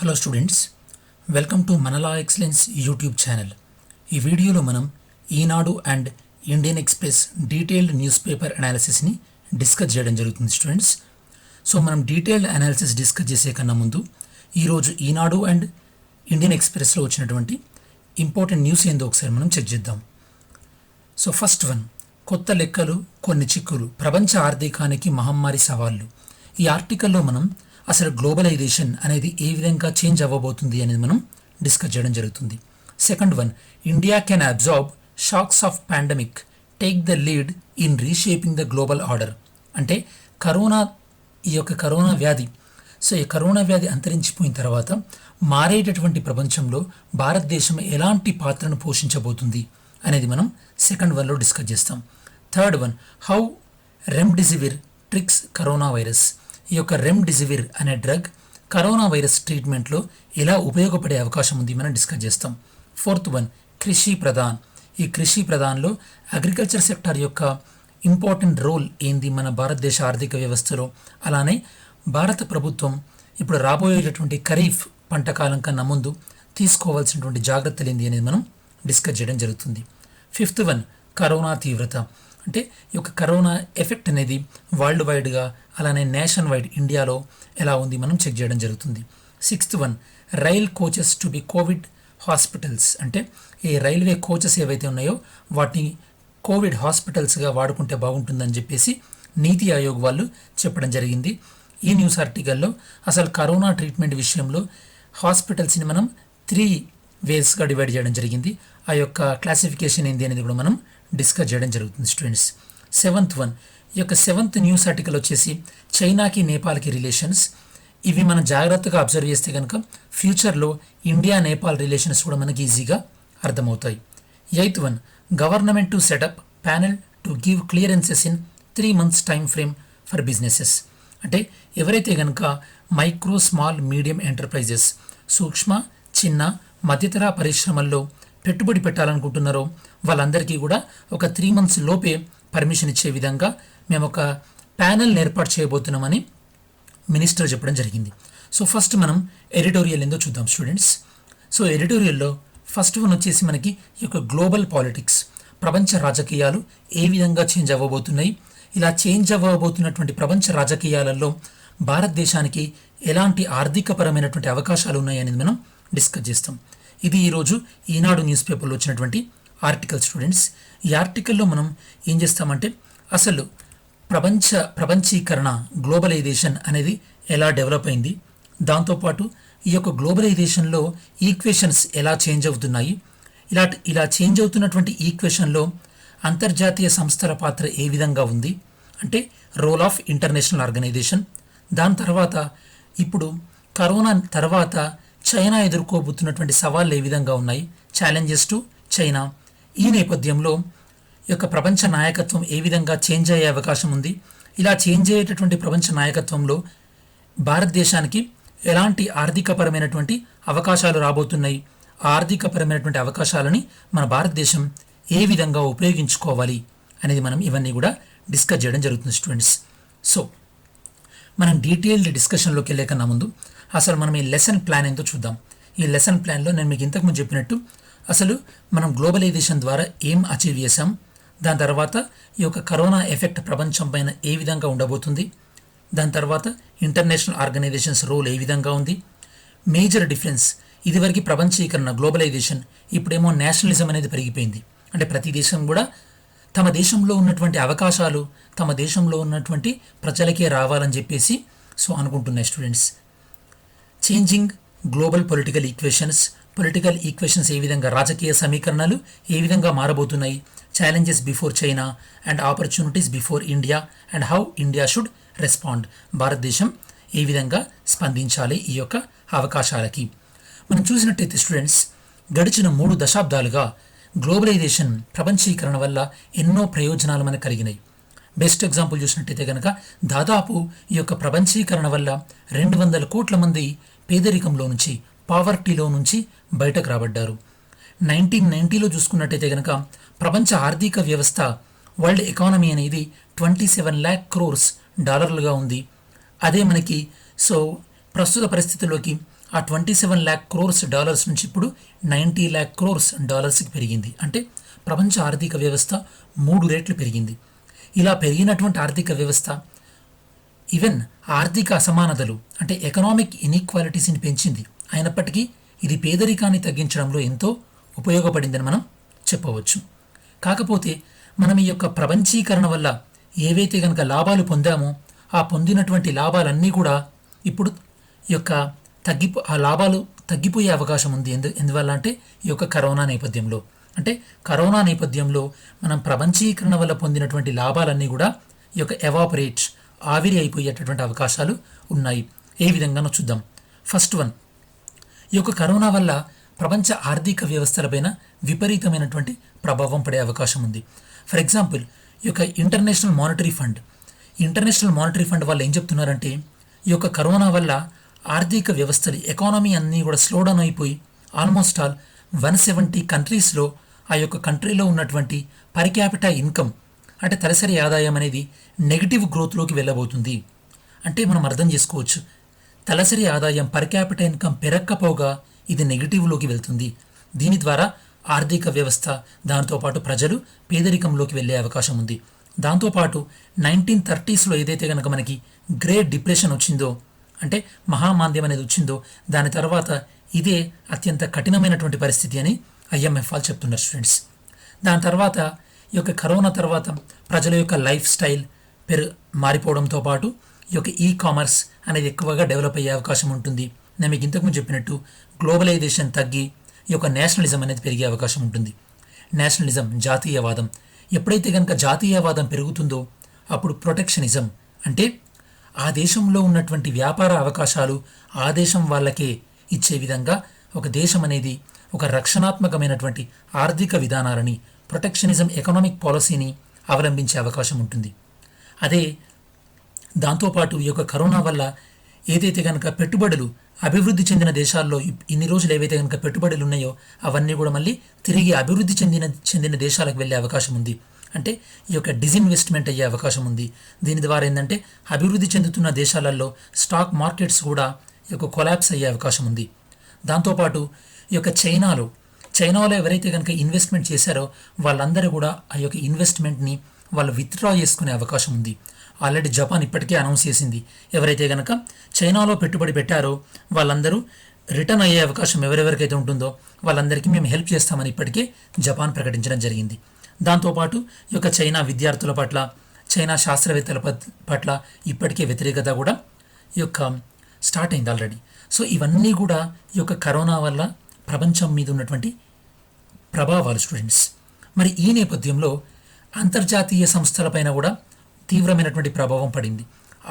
Hello students, welcome to మనలా excellence YouTube channel. ఈ వీడియోలో మనం Eenadu and Indian Express detailed newspaper అనాలిసిస్ని డిస్కస్ చేయడం జరుగుతుంది స్టూడెంట్స్. సో మనం డీటెయిల్డ్ అనాలిసిస్ డిస్కస్ చేసే కన్నా ముందు ఈరోజు ఈనాడు అండ్ ఇండియన్ ఎక్స్ప్రెస్లో వచ్చినటువంటి ఇంపార్టెంట్ న్యూస్ ఏందో ఒకసారి మనం చెక్ చేద్దాం. సో ఫస్ట్ వన్, కొత్త లెక్కలు కొన్ని చిక్కులు, ప్రపంచ ఆర్థికానికి మహమ్మారి సవాళ్ళు. ఈ ఆర్టికల్లో మనం అసలు గ్లోబలైజేషన్ అనేది ఏ విధంగా చేంజ్ అవ్వబోతుంది అనేది మనం డిస్కస్ చేయడం జరుగుతుంది. Second one, India can absorb shocks of pandemic, take the lead in reshaping the global order. అంటే ఈ కరోనా వ్యాధి, సో ఈ కరోనా వ్యాధి అంతరించిపోయిన తర్వాత మారేటటువంటి ప్రపంచంలో భారతదేశం ఎలాంటి పాత్రను పోషించబోతుంది అనేది మనం సెకండ్ వన్లో డిస్కస్ చేస్తాం. Third one, how remdesivir tricks corona virus. ఈ యొక్క రెమ్డెసివిర్ అనే డ్రగ్ కరోనా వైరస్ ట్రీట్మెంట్లో ఎలా ఉపయోగపడే అవకాశం ఉంది మనం డిస్కస్ చేస్తాం. ఫోర్త్ వన్, కృషి ప్రధాన్. ఈ కృషి ప్రధాన్లో అగ్రికల్చర్ సెక్టార్ యొక్క ఇంపార్టెంట్ రోల్ ఏంది మన భారతదేశ ఆర్థిక వ్యవస్థలో, అలానే భారత ప్రభుత్వం ఇప్పుడు రాబోయేటటువంటి ఖరీఫ్ పంట కాలం కన్నా ముందు తీసుకోవాల్సినటువంటి జాగ్రత్తలు ఏంది అనేది మనం డిస్కస్ చేయడం జరుగుతుంది. ఫిఫ్త్ వన్, కరోనా తీవ్రత. అంటే ఈ యొక్క కరోనా ఎఫెక్ట్ అనేది వరల్డ్ వైడ్గా అలానే నేషన్ వైడ్ ఇండియాలో ఎలా ఉంది మనం చెక్ చేయడం జరుగుతుంది. Sixth one, rail coaches to be Covid hospitals. అంటే ఈ రైల్వే కోచెస్ ఏవైతే ఉన్నాయో వాటిని కోవిడ్ హాస్పిటల్స్గా వాడుకుంటే బాగుంటుందని చెప్పేసి నీతి ఆయోగ్ వాళ్ళు చెప్పడం జరిగింది. ఈ న్యూస్ ఆర్టికల్లో అసలు కరోనా ట్రీట్మెంట్ విషయంలో హాస్పిటల్స్ని మనం 3 వేస్గా డివైడ్ చేయడం జరిగింది. ఆ యొక్క క్లాసిఫికేషన్ ఏంది అనేది కూడా మనం డిస్కస్ చేయడం జరుగుతుంది స్టూడెంట్స్. సెవెంత్ వన్, ఈ యొక్క సెవెంత్ న్యూస్ ఆర్టికల్ వచ్చేసి చైనాకి నేపాల్కి రిలేషన్స్. ఇవి మనం జాగ్రత్తగా అబ్జర్వ్ చేస్తే కనుక ఫ్యూచర్లో ఇండియా నేపాల్ రిలేషన్స్ కూడా మనకి ఈజీగా అర్థమవుతాయి. Eighth one, government to set up panel to give clearances in 3 months time frame for businesses. అంటే ఎవరైతే కనుక మైక్రో స్మాల్ మీడియం ఎంటర్ప్రైజెస్, సూక్ష్మ చిన్న మధ్యతర పరిశ్రమల్లో పెట్టుబడి పెట్టాలనుకుంటున్నారో వాళ్ళందరికీ కూడా ఒక 3 months లోపే పర్మిషన్ ఇచ్చే విధంగా మేము ఒక ప్యానెల్ ఏర్పాటు చేయబోతున్నామని మినిస్టర్ చెప్పడం జరిగింది. సో ఫస్ట్ మనం ఎడిటోరియల్ ఏందో చూద్దాం స్టూడెంట్స్. సో ఎడిటోరియల్లో ఫస్ట్ వన్ వచ్చేసి మనకి ఈ యొక్క గ్లోబల్ పాలిటిక్స్, ప్రపంచ రాజకీయాలు ఏ విధంగా చేంజ్ అవ్వబోతున్నాయి, ఇలా చేంజ్ అవ్వబోతున్నటువంటి ప్రపంచ రాజకీయాలలో భారతదేశానికి ఎలాంటి ఆర్థికపరమైనటువంటి అవకాశాలు ఉన్నాయి అనేది మనం డిస్కస్ చేస్తాం. ఇది ఈరోజు ఈనాడు న్యూస్ పేపర్లో వచ్చినటువంటి ఆర్టికల్ స్టూడెంట్స్. ఈ ఆర్టికల్లో మనం ఏం చేస్తామంటే అసలు ప్రపంచీకరణ, గ్లోబలైజేషన్ అనేది ఎలా డెవలప్ అయింది, దాంతోపాటు ఈ యొక్క గ్లోబలైజేషన్లో ఈక్వేషన్స్ ఎలా చేంజ్ అవుతున్నాయి, ఇలా చేంజ్ అవుతున్నటువంటి ఈక్వేషన్లో అంతర్జాతీయ సంస్థల పాత్ర ఏ విధంగా ఉంది, అంటే రోల్ ఆఫ్ ఇంటర్నేషనల్ ఆర్గనైజేషన్. దాని తర్వాత ఇప్పుడు కరోనా తర్వాత చైనా ఎదుర్కోబోతున్నటువంటి సవాళ్ళు ఏ విధంగా ఉన్నాయి, ఛాలెంజెస్ టు చైనా. ఈ నేపథ్యంలో ఈ యొక్క ప్రపంచ నాయకత్వం ఏ విధంగా చేంజ్ అయ్యే అవకాశం ఉంది, ఇలా చేంజ్ అయ్యేటటువంటి ప్రపంచ నాయకత్వంలో భారతదేశానికి ఎలాంటి ఆర్థికపరమైనటువంటి అవకాశాలు రాబోతున్నాయి, ఆ ఆర్థికపరమైనటువంటి అవకాశాలని మన భారతదేశం ఏ విధంగా ఉపయోగించుకోవాలి అనేది మనం ఇవన్నీ కూడా డిస్కస్ చేయడం జరుగుతుంది స్టూడెంట్స్. సో మనం డీటెయిల్డ్ డిస్కషన్లోకి వెళ్ళే కన్నా ముందు అసలు మనం ఈ లెసన్ ప్లాన్ ఏంటో చూద్దాం. ఈ లెసన్ ప్లాన్లో నేను మీకు ఇంతకుముందు చెప్పినట్టు అసలు మనం గ్లోబలైజేషన్ ద్వారా ఏం అచీవ్ చేసాం, దాని తర్వాత ఈ యొక్క కరోనా ఎఫెక్ట్ ప్రపంచం పైన ఏ విధంగా ఉండబోతుంది, దాని తర్వాత ఇంటర్నేషనల్ ఆర్గనైజేషన్స్ రోల్ ఏ విధంగా ఉంది, మేజర్ డిఫరెన్స్ ఇదివరకు ప్రపంచీకరణ గ్లోబలైజేషన్, ఇప్పుడేమో నేషనలిజం అనేది పెరిగిపోయింది. అంటే ప్రతి దేశం కూడా తమ దేశంలో ఉన్నటువంటి అవకాశాలు తమ దేశంలో ఉన్నటువంటి ప్రజలకే రావాలని చెప్పేసి అనుకుంటున్నాయి students. Changing global political equations ఏ విధంగా, రాజకీయ సమీకరణలు ఏ విధంగా మారబోతున్నాయి, challenges before China and opportunities before India and how India should respond. భారతదేశం ఏ విధంగా స్పందించాలి ఈ యొక్క అవకాశాలకి. మనం చూసినట్టయితే స్టూడెంట్స్, గడిచిన 3 దశాబ్దాలుగా గ్లోబలైజేషన్, ప్రపంచీకరణ వల్ల ఎన్నో ప్రయోజనాలు మనకు కలిగినాయి. బెస్ట్ ఎగ్జాంపుల్ చూసినట్టయితే కనుక దాదాపు ఈ యొక్క ప్రపంచీకరణ వల్ల 200 కోట్ల మంది పేదరికంలో నుంచి, పావర్టీలో నుంచి బయటకు రాబడ్డారు. 1990లో చూసుకున్నట్టయితే కనుక ప్రపంచ ఆర్థిక వ్యవస్థ, వరల్డ్ ఎకానమీ అనేది 27 lakh crores డాలర్లుగా ఉంది. అదే మనకి ప్రస్తుత పరిస్థితుల్లోకి ఆ 27 lakh crores నుంచి ఇప్పుడు 90 lakh crores పెరిగింది. అంటే ప్రపంచ ఆర్థిక వ్యవస్థ 3 రెట్లు పెరిగింది. ఇలా పెరిగినటువంటి ఆర్థిక వ్యవస్థ ఈవెన్ ఆర్థిక అసమానతలు అంటే ఎకనామిక్ ఇన్ఈక్వాలిటీస్ని పెంచింది. అయినప్పటికీ ఇది పేదరికాన్ని తగ్గించడంలో ఎంతో ఉపయోగపడిందని మనం చెప్పవచ్చు. కాకపోతే మనం ఈ యొక్క ప్రపంచీకరణ వల్ల ఏవైతే కనుక లాభాలు పొందామో ఆ పొందినటువంటి లాభాలన్నీ కూడా ఇప్పుడు ఈ యొక్క ఆ లాభాలు తగ్గిపోయే అవకాశం ఉంది. ఎందువల్ల అంటే ఈ యొక్క కరోనా నేపథ్యంలో, అంటే కరోనా నేపథ్యంలో మనం ప్రపంచీకరణ వల్ల పొందినటువంటి లాభాలన్నీ కూడా ఈ యొక్క ఎవాపరేట్ ఆవిరి అయిపోయేటటువంటి అవకాశాలు ఉన్నాయి. ఏ విధంగానో చూద్దాం. ఫస్ట్ వన్, ఈ యొక్క కరోనా వల్ల ప్రపంచ ఆర్థిక వ్యవస్థలపైన విపరీతమైనటువంటి ప్రభావం పడే అవకాశం ఉంది. ఫర్ ఎగ్జాంపుల్, ఈ యొక్క ఇంటర్నేషనల్ మానిటరీ ఫండ్ వాళ్ళు ఏం చెప్తున్నారంటే ఈ యొక్క కరోనా వల్ల ఆర్థిక వ్యవస్థలు ఎకానమీ అన్నీ కూడా స్లో డౌన్ అయిపోయి ఆల్మోస్ట్ ఆల్ 170 కంట్రీస్లో ఆ యొక్క కంట్రీలో ఉన్నటువంటి పర్ క్యాపిటల్ ఇన్కమ్ అంటే తలసరి ఆదాయం అనేది నెగిటివ్ గ్రోత్లోకి వెళ్ళబోతుంది. అంటే మనం అర్థం చేసుకోవచ్చు, తలసరి ఆదాయం పర్ క్యాపిటల్ ఇన్కమ్ పెరగకపోగా ఇది నెగిటివ్లోకి వెళ్తుంది. దీని ద్వారా ఆర్థిక వ్యవస్థ దాంతోపాటు ప్రజలు పేదరికంలోకి వెళ్ళే అవకాశం ఉంది. దాంతోపాటు 1930s ఏదైతే కనుక మనకి గ్రేట్ డిప్రెషన్ వచ్చిందో అంటే మహామాంద్యం అనేది వచ్చిందో దాని తర్వాత ఇదే అత్యంత కఠినమైనటువంటి పరిస్థితి అని IMF వాళ్ళు చెప్తున్నారు స్టూడెంట్స్. దాని తర్వాత ఈ యొక్క కరోనా తర్వాత ప్రజల యొక్క లైఫ్ స్టైల్ మారిపోవడంతో పాటు ఈ యొక్క కామర్స్ అనేది ఎక్కువగా డెవలప్ అయ్యే అవకాశం ఉంటుంది. నేను మీకు ఇంతకుముందు చెప్పినట్టు గ్లోబలైజేషన్ తగ్గి ఈ యొక్క నేషనలిజం అనేది పెరిగే అవకాశం ఉంటుంది. నేషనలిజం, జాతీయవాదం, ఎప్పుడైతే కనుక జాతీయవాదం పెరుగుతుందో అప్పుడు ప్రొటెక్షనిజం అంటే ఆ దేశంలో ఉన్నటువంటి వ్యాపార అవకాశాలు ఆ దేశం వాళ్ళకే ఇచ్చే విధంగా ఒక దేశం అనేది ఒక రక్షణాత్మకమైనటువంటి ఆర్థిక విధానాలని ప్రొటెక్షనిజం ఎకనామిక్ పాలసీని అవలంబించే అవకాశం ఉంటుంది. అదే దాంతోపాటు ఈ యొక్క కరోనా వల్ల ఏదైతే కనుక పెట్టుబడులు అభివృద్ధి చెందిన దేశాల్లో ఇన్ని రోజులు ఏవైతే కనుక పెట్టుబడులు ఉన్నాయో అవన్నీ కూడా మళ్ళీ తిరిగి అభివృద్ధి చెందిన దేశాలకు వెళ్ళే అవకాశం ఉంది. అంటే ఈ యొక్క డిజిన్వెస్ట్మెంట్ అయ్యే అవకాశం ఉంది. దీని ద్వారా ఏంటంటే అభివృద్ధి చెందుతున్న దేశాలలో స్టాక్ మార్కెట్స్ కూడా ఈ యొక్క కొలాప్స్ అయ్యే అవకాశం ఉంది. దాంతోపాటు ఈ యొక్క చైనాలో ఎవరైతే కనుక ఇన్వెస్ట్మెంట్ చేశారో వాళ్ళందరూ కూడా ఆ యొక్క ఇన్వెస్ట్మెంట్ని వాళ్ళు విత్డ్రా చేసుకునే అవకాశం ఉంది. ఆల్రెడీ జపాన్ ఇప్పటికే అనౌన్స్ చేసింది, ఎవరైతే కనుక చైనాలో పెట్టుబడి పెట్టారో వాళ్ళందరూ రిటర్న్ అయ్యే అవకాశం ఎవరెవరికైతే ఉంటుందో వాళ్ళందరికీ మేము హెల్ప్ చేస్తామని ఇప్పటికే జపాన్ ప్రకటించడం జరిగింది. దాంతోపాటు ఈ యొక్క చైనా విద్యార్థుల పట్ల, చైనా శాస్త్రవేత్తల పట్ల ఇప్పటికే వ్యతిరేకత కూడా ఈ యొక్క స్టార్ట్ అయింది ఆల్రెడీ. సో ఇవన్నీ కూడా ఈ యొక్క కరోనా వల్ల ప్రపంచం మీద ఉన్నటువంటి ప్రభావాలు స్టూడెంట్స్. మరి ఈ నేపథ్యంలో అంతర్జాతీయ సంస్థలపైన కూడా తీవ్రమైనటువంటి ప్రభావం పడింది.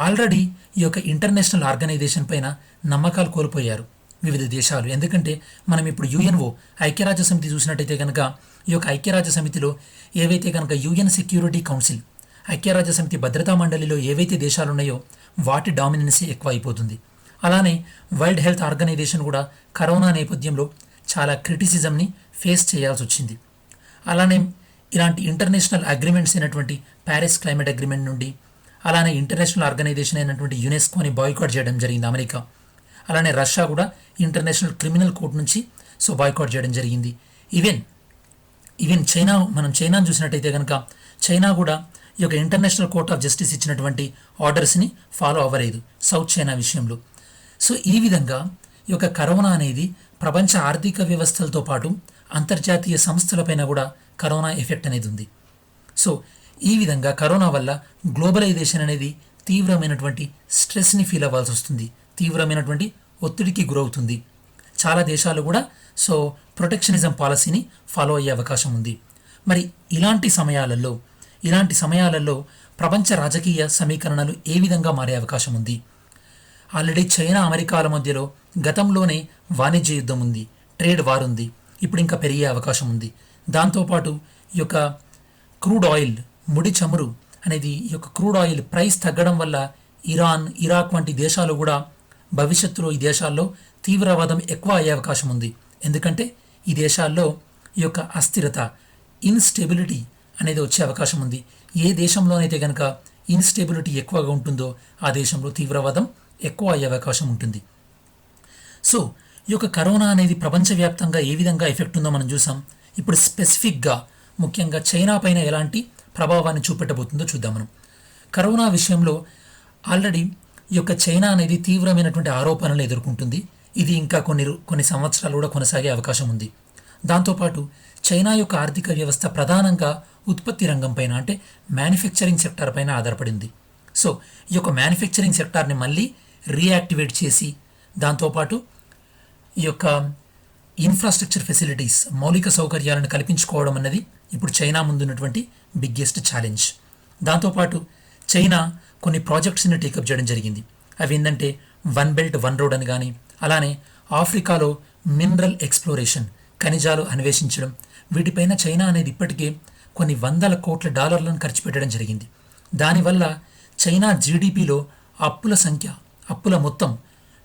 ఆల్రెడీ ఈ యొక్క ఇంటర్నేషనల్ ఆర్గనైజేషన్ పైన నమ్మకాలు కోల్పోయారు వివిధ దేశాలు. ఎందుకంటే మనం ఇప్పుడు UNO ఐక్యరాజ్య సమితి చూసినట్టయితే కనుక ఈ యొక్క ఐక్యరాజ్య సమితిలో ఏవైతే కనుక UN సెక్యూరిటీ కౌన్సిల్, ఐక్యరాజ్య సమితి భద్రతా మండలిలో ఏవైతే దేశాలు ఉన్నాయో వాటి డామినెన్సీ ఎక్కువ అయిపోతుంది. అలానే వరల్డ్ హెల్త్ ఆర్గనైజేషన్ కూడా కరోనా నేపథ్యంలో చాలా క్రిటిసిజంని ఫేస్ చేయాల్సి వచ్చింది. అలానే ఇలాంటి ఇంటర్నేషనల్ అగ్రిమెంట్స్ అయినటువంటి ప్యారిస్ క్లైమేట్ అగ్రిమెంట్ నుండి, అలానే ఇంటర్నేషనల్ ఆర్గనైజేషన్ అయినటువంటి యునెస్కోని బాయ్కాట్ చేయడం జరిగింది అమెరికా. అలానే రష్యా కూడా ఇంటర్నేషనల్ క్రిమినల్ కోర్ట్ నుంచి బాయ్కాట్ చేయడం జరిగింది. ఈవెన్ చైనా, మనం చైనాను చూసినట్టయితే కనుక చైనా కూడా ఈ యొక్క ఇంటర్నేషనల్ కోర్ట్ ఆఫ్ జస్టిస్ ఇచ్చినటువంటి ఆర్డర్స్ని ఫాలో అవ్వలేదు సౌత్ చైనా విషయంలో. సో ఈ విధంగా ఈ యొక్క కరోనా అనేది ప్రపంచ ఆర్థిక వ్యవస్థలతో పాటు అంతర్జాతీయ సంస్థలపైన కూడా కరోనా ఎఫెక్ట్ అనేది ఉంది. సో ఈ విధంగా కరోనా వల్ల గ్లోబలైజేషన్ అనేది తీవ్రమైనటువంటి స్ట్రెస్ని ఫీల్ అవ్వాల్సి వస్తుంది, తీవ్రమైనటువంటి ఒత్తిడికి గురవుతుంది. చాలా దేశాలు కూడా ప్రొటెక్షనిజం పాలసీని ఫాలో అయ్యే అవకాశం ఉంది. మరి ఇలాంటి సమయాలలో ప్రపంచ రాజకీయ సమీకరణలు ఏ విధంగా మారే అవకాశం ఉంది? ఆల్రెడీ చైనా అమెరికాల మధ్యలో గతంలోనే వాణిజ్య యుద్ధం ఉంది, ట్రేడ్ వార్ ఉంది, ఇప్పుడు ఇంకా పెరిగే అవకాశం ఉంది. దాంతోపాటు ఈ యొక్క క్రూడ్ ఆయిల్, ముడి చమురు అనేది, ఈ యొక్క క్రూడ్ ఆయిల్ ప్రైస్ తగ్గడం వల్ల ఇరాన్, ఇరాక్ వంటి దేశాలు కూడా భవిష్యత్తులో ఈ దేశాల్లో తీవ్రవాదం ఎక్కువ అయ్యే అవకాశం ఉంది. ఎందుకంటే ఈ దేశాల్లో ఈ యొక్క అస్థిరత, ఇన్స్టెబిలిటీ అనేది వచ్చే అవకాశం ఉంది. ఏ దేశంలోనైతే కనుక ఇన్స్టెబిలిటీ ఎక్కువగా ఉంటుందో ఆ దేశంలో తీవ్రవాదం ఎక్కువ అయ్యే అవకాశం ఉంటుంది. సో ఈ యొక్క కరోనా అనేది ప్రపంచవ్యాప్తంగా ఏ విధంగా ఎఫెక్ట్ ఉందో మనం చూసాం. ఇప్పుడు స్పెసిఫిక్గా ముఖ్యంగా చైనా పైన ఎలాంటి ప్రభావాన్ని చూపెట్టబోతుందో చూద్దాం మనం. కరోనా విషయంలో ఆల్రెడీ ఈ యొక్క చైనా అనేది తీవ్రమైనటువంటి ఆరోపణలు ఎదుర్కొంటుంది. ఇది ఇంకా కొన్ని సంవత్సరాలు కూడా కొనసాగే అవకాశం ఉంది. దాంతోపాటు చైనా యొక్క ఆర్థిక వ్యవస్థ ప్రధానంగా ఉత్పత్తి రంగం పైన అంటే మ్యానుఫ్యాక్చరింగ్ సెక్టార్ పైన ఆధారపడింది. సో ఈ యొక్క మ్యానుఫ్యాక్చరింగ్ సెక్టార్ని మళ్ళీ రీయాక్టివేట్ చేసి దాంతోపాటు ఈ యొక్క ఇన్ఫ్రాస్ట్రక్చర్ ఫెసిలిటీస్ మౌలిక సౌకర్యాలను కల్పించుకోవడం అన్నది ఇప్పుడు చైనా ముందున్నటువంటి బిగ్గెస్ట్ ఛాలెంజ్. దాంతోపాటు చైనా కొన్ని ప్రాజెక్ట్స్ని టేకప్ చేయడం జరిగింది. అవి ఏంటంటే వన్ బెల్ట్ వన్ రోడ్ అని కానీ, అలానే ఆఫ్రికాలో మినరల్ ఎక్స్ప్లోరేషన్ ఖనిజాలు అన్వేషించడం, వీటిపైన చైనా అనేది ఇప్పటికే కొన్ని వందల కోట్ల డాలర్లను ఖర్చు పెట్టడం జరిగింది. దానివల్ల చైనా జీడిపిలో అప్పుల మొత్తం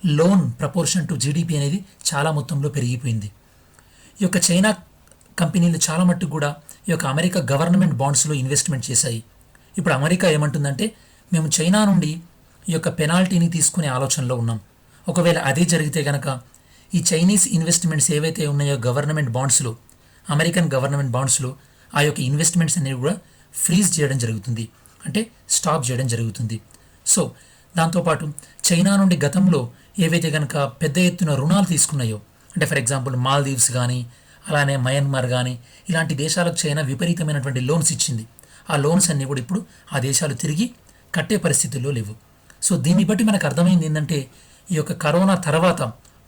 లోన్ ప్రపోర్షన్ టు జీడిపి అనేది చాలా మొత్తంలో పెరిగిపోయింది. ఈ యొక్క చైనా కంపెనీలు చాలా మట్టుకు కూడా ఈ యొక్క అమెరికా గవర్నమెంట్ బాండ్స్లో ఇన్వెస్ట్మెంట్ చేశాయి. ఇప్పుడు అమెరికా ఏమంటుందంటే మేము చైనా నుండి ఈ యొక్క పెనాల్టీని తీసుకునే ఆలోచనలో ఉన్నాం. ఒకవేళ అదే జరిగితే కనుక ఈ చైనీస్ ఇన్వెస్ట్మెంట్స్ ఏవైతే ఉన్నాయో గవర్నమెంట్ బాండ్స్లో, అమెరికన్ గవర్నమెంట్ బాండ్స్లో ఆ యొక్క ఇన్వెస్ట్మెంట్స్ అనేవి కూడా ఫ్రీజ్ చేయడం జరుగుతుంది, అంటే స్టాప్ చేయడం జరుగుతుంది. సో దాంతోపాటు చైనా నుండి గతంలో ఏవైతే కనుక పెద్ద ఎత్తున రుణాలు తీసుకున్నాయో, అంటే ఫర్ ఎగ్జాంపుల్ మాల్దీవ్స్ కానీ, అలానే మయన్మార్ కానీ, ఇలాంటి దేశాలకు చైనా విపరీతమైనటువంటి లోన్స్ ఇచ్చింది. ఆ లోన్స్ అన్నీ కూడా ఇప్పుడు ఆ దేశాలు తిరిగి కట్టే పరిస్థితుల్లో లేవు. సో దీన్ని బట్టి మనకు అర్థమైంది ఏంటంటే ఈ యొక్క కరోనా తర్వాత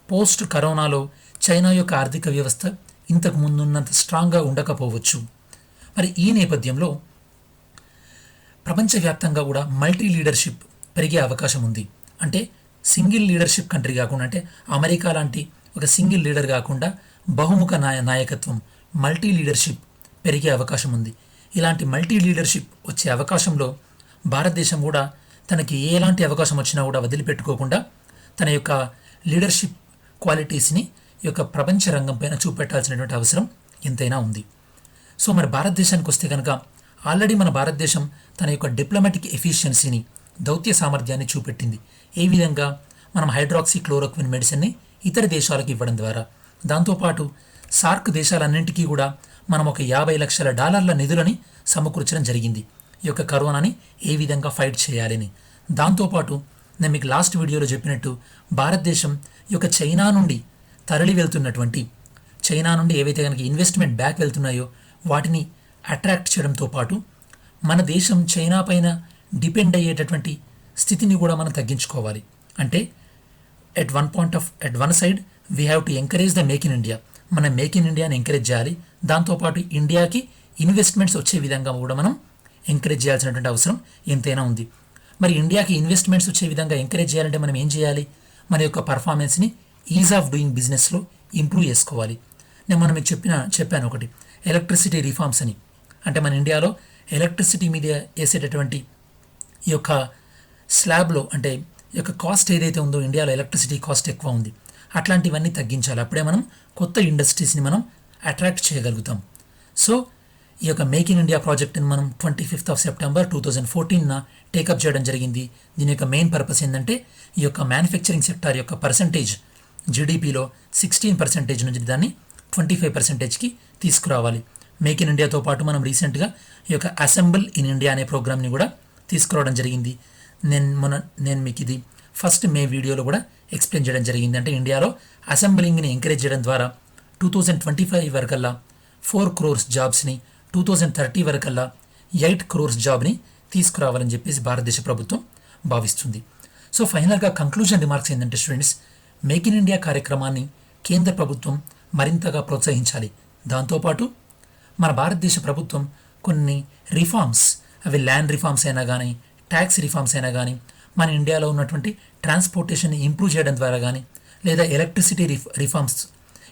పోస్ట్ కరోనాలో చైనా యొక్క ఆర్థిక వ్యవస్థ ఇంతకు ముందున్నంత స్ట్రాంగ్గా ఉండకపోవచ్చు. మరి ఈ నేపథ్యంలో ప్రపంచవ్యాప్తంగా కూడా మల్టీ లీడర్షిప్ పెరిగే అవకాశం ఉంది. అంటే సింగిల్ లీడర్షిప్ కంట్రీ కాకుండా, అంటే అమెరికా లాంటి ఒక సింగిల్ లీడర్ కాకుండా బహుముఖ నాయకత్వం, మల్టీ లీడర్షిప్ పెరిగే అవకాశం ఉంది. ఇలాంటి మల్టీ లీడర్షిప్ వచ్చే అవకాశంలో భారతదేశం కూడా తనకి ఎలాంటి అవకాశం వచ్చినా కూడా వదిలిపెట్టుకోకుండా తన యొక్క లీడర్షిప్ క్వాలిటీస్ని ఈ యొక్క ప్రపంచ రంగం పైన చూపెట్టాల్సినటువంటి అవసరం ఎంతైనా ఉంది. సో మరి భారతదేశానికి వస్తే కనుక ఆల్రెడీ మన భారతదేశం తన యొక్క డిప్లొమాటిక్ ఎఫిషియన్సీని, దౌత్య సామర్థ్యాన్ని చూపెట్టింది. ఏ విధంగా మనం హైడ్రాక్సీ క్లోరోక్విన్ మెడిసిన్ని ఇతర దేశాలకు ఇవ్వడం ద్వారా, దాంతోపాటు సార్క్ దేశాలన్నింటికీ కూడా మనం ఒక $50 లక్షల నిధులని సమకూర్చడం జరిగింది ఈ యొక్క కరోనాని ఏ విధంగా ఫైట్ చేయాలని. దాంతోపాటు నేను మీకు లాస్ట్ వీడియోలో చెప్పినట్టు భారతదేశం ఈ యొక్క చైనా నుండి ఏవైతే కనుక ఇన్వెస్ట్మెంట్ బ్యాక్ వెళ్తున్నాయో వాటిని అట్రాక్ట్ చేయడంతో పాటు మన దేశం చైనా పైన డిపెండ్ అయ్యేటటువంటి స్థితిని కూడా మనం తగ్గించుకోవాలి. అంటే at one side we have to encourage the make in India, మనం మేక్ ఇన్ ఇండియాని ఎంకరేజ్ చేయాలి. దాంతోపాటు ఇండియాకి ఇన్వెస్ట్మెంట్స్ వచ్చే విధంగా కూడా మనం ఎంకరేజ్ చేయాల్సినటువంటి అవసరం ఎంతైనా ఉంది. మరి ఇండియాకి ఇన్వెస్ట్మెంట్స్ వచ్చే విధంగా ఎంకరేజ్ చేయాలంటే మనం ఏం చేయాలి? మన యొక్క పర్ఫార్మెన్స్ని ఈజ్ ఆఫ్ డూయింగ్ బిజినెస్లో ఇంప్రూవ్ చేసుకోవాలి. నేను మీకు చెప్పాను ఒకటి, ఎలక్ట్రిసిటీ రిఫార్మ్స్ అని. అంటే మన ఇండియాలో ఎలక్ట్రిసిటీ మీద వేసేటటువంటి ఈ యొక్క స్లాబ్లో, అంటే ఈ యొక్క కాస్ట్ ఏదైతే ఉందో ఇండియాలో ఎలక్ట్రిసిటీ కాస్ట్ ఎక్కువ ఉంది, అట్లాంటివన్నీ తగ్గించాలి. అప్పుడే మనం కొత్త ఇండస్ట్రీస్ని మనం అట్రాక్ట్ చేయగలుగుతాం. సో ఈ యొక్క మేక్ ఇన్ ఇండియా ప్రాజెక్ట్ని మనం 25 సెప్టెంబర్ 2014 టేకప్ చేయడం జరిగింది. దీని యొక్క మెయిన్ పర్పస్ ఏంటంటే ఈ యొక్క మ్యానుఫ్యాక్చరింగ్ సెక్టార్ యొక్క పర్సంటేజ్ జీడిపిలో 16% నుంచి దాన్ని 25%కి తీసుకురావాలి. మేక్ ఇన్ ఇండియాతో పాటు మనం రీసెంట్గా ఈ యొక్క అసెంబుల్ ఇన్ ఇండియా అనే ప్రోగ్రామ్ని కూడా తీసుకురావడం జరిగింది. నేను మీకు ఇది ఫస్ట్ మే వీడియోలో కూడా ఎక్స్ప్లెయిన్ చేయడం జరిగింది. అంటే ఇండియాలో అసెంబ్లింగ్ని ఎంకరేజ్ చేయడం ద్వారా 2025 వరకల్లా 4 crores జాబ్స్ని, 2030 వరకల్లా 8 crores జాబ్ని తీసుకురావాలని చెప్పేసి భారతదేశ ప్రభుత్వం భావిస్తుంది. సో ఫైనల్గా కంక్లూజన్ రిమార్క్స్ ఏంటంటే స్టూడెంట్స్, మేక్ ఇన్ ఇండియా కార్యక్రమాన్ని కేంద్ర ప్రభుత్వం మరింతగా ప్రోత్సహించాలి. దాంతోపాటు మన భారతదేశ ప్రభుత్వం కొన్ని రిఫార్మ్స్, అవి ల్యాండ్ రిఫార్మ్స్ అయినా కానీ, ట్యాక్స్ రిఫార్మ్స్ అయినా కానీ, మన ఇండియాలో ఉన్నటువంటి ట్రాన్స్పోర్టేషన్ని ఇంప్రూవ్ చేయడం ద్వారా కానీ, లేదా ఎలక్ట్రిసిటీ రిఫార్మ్స్,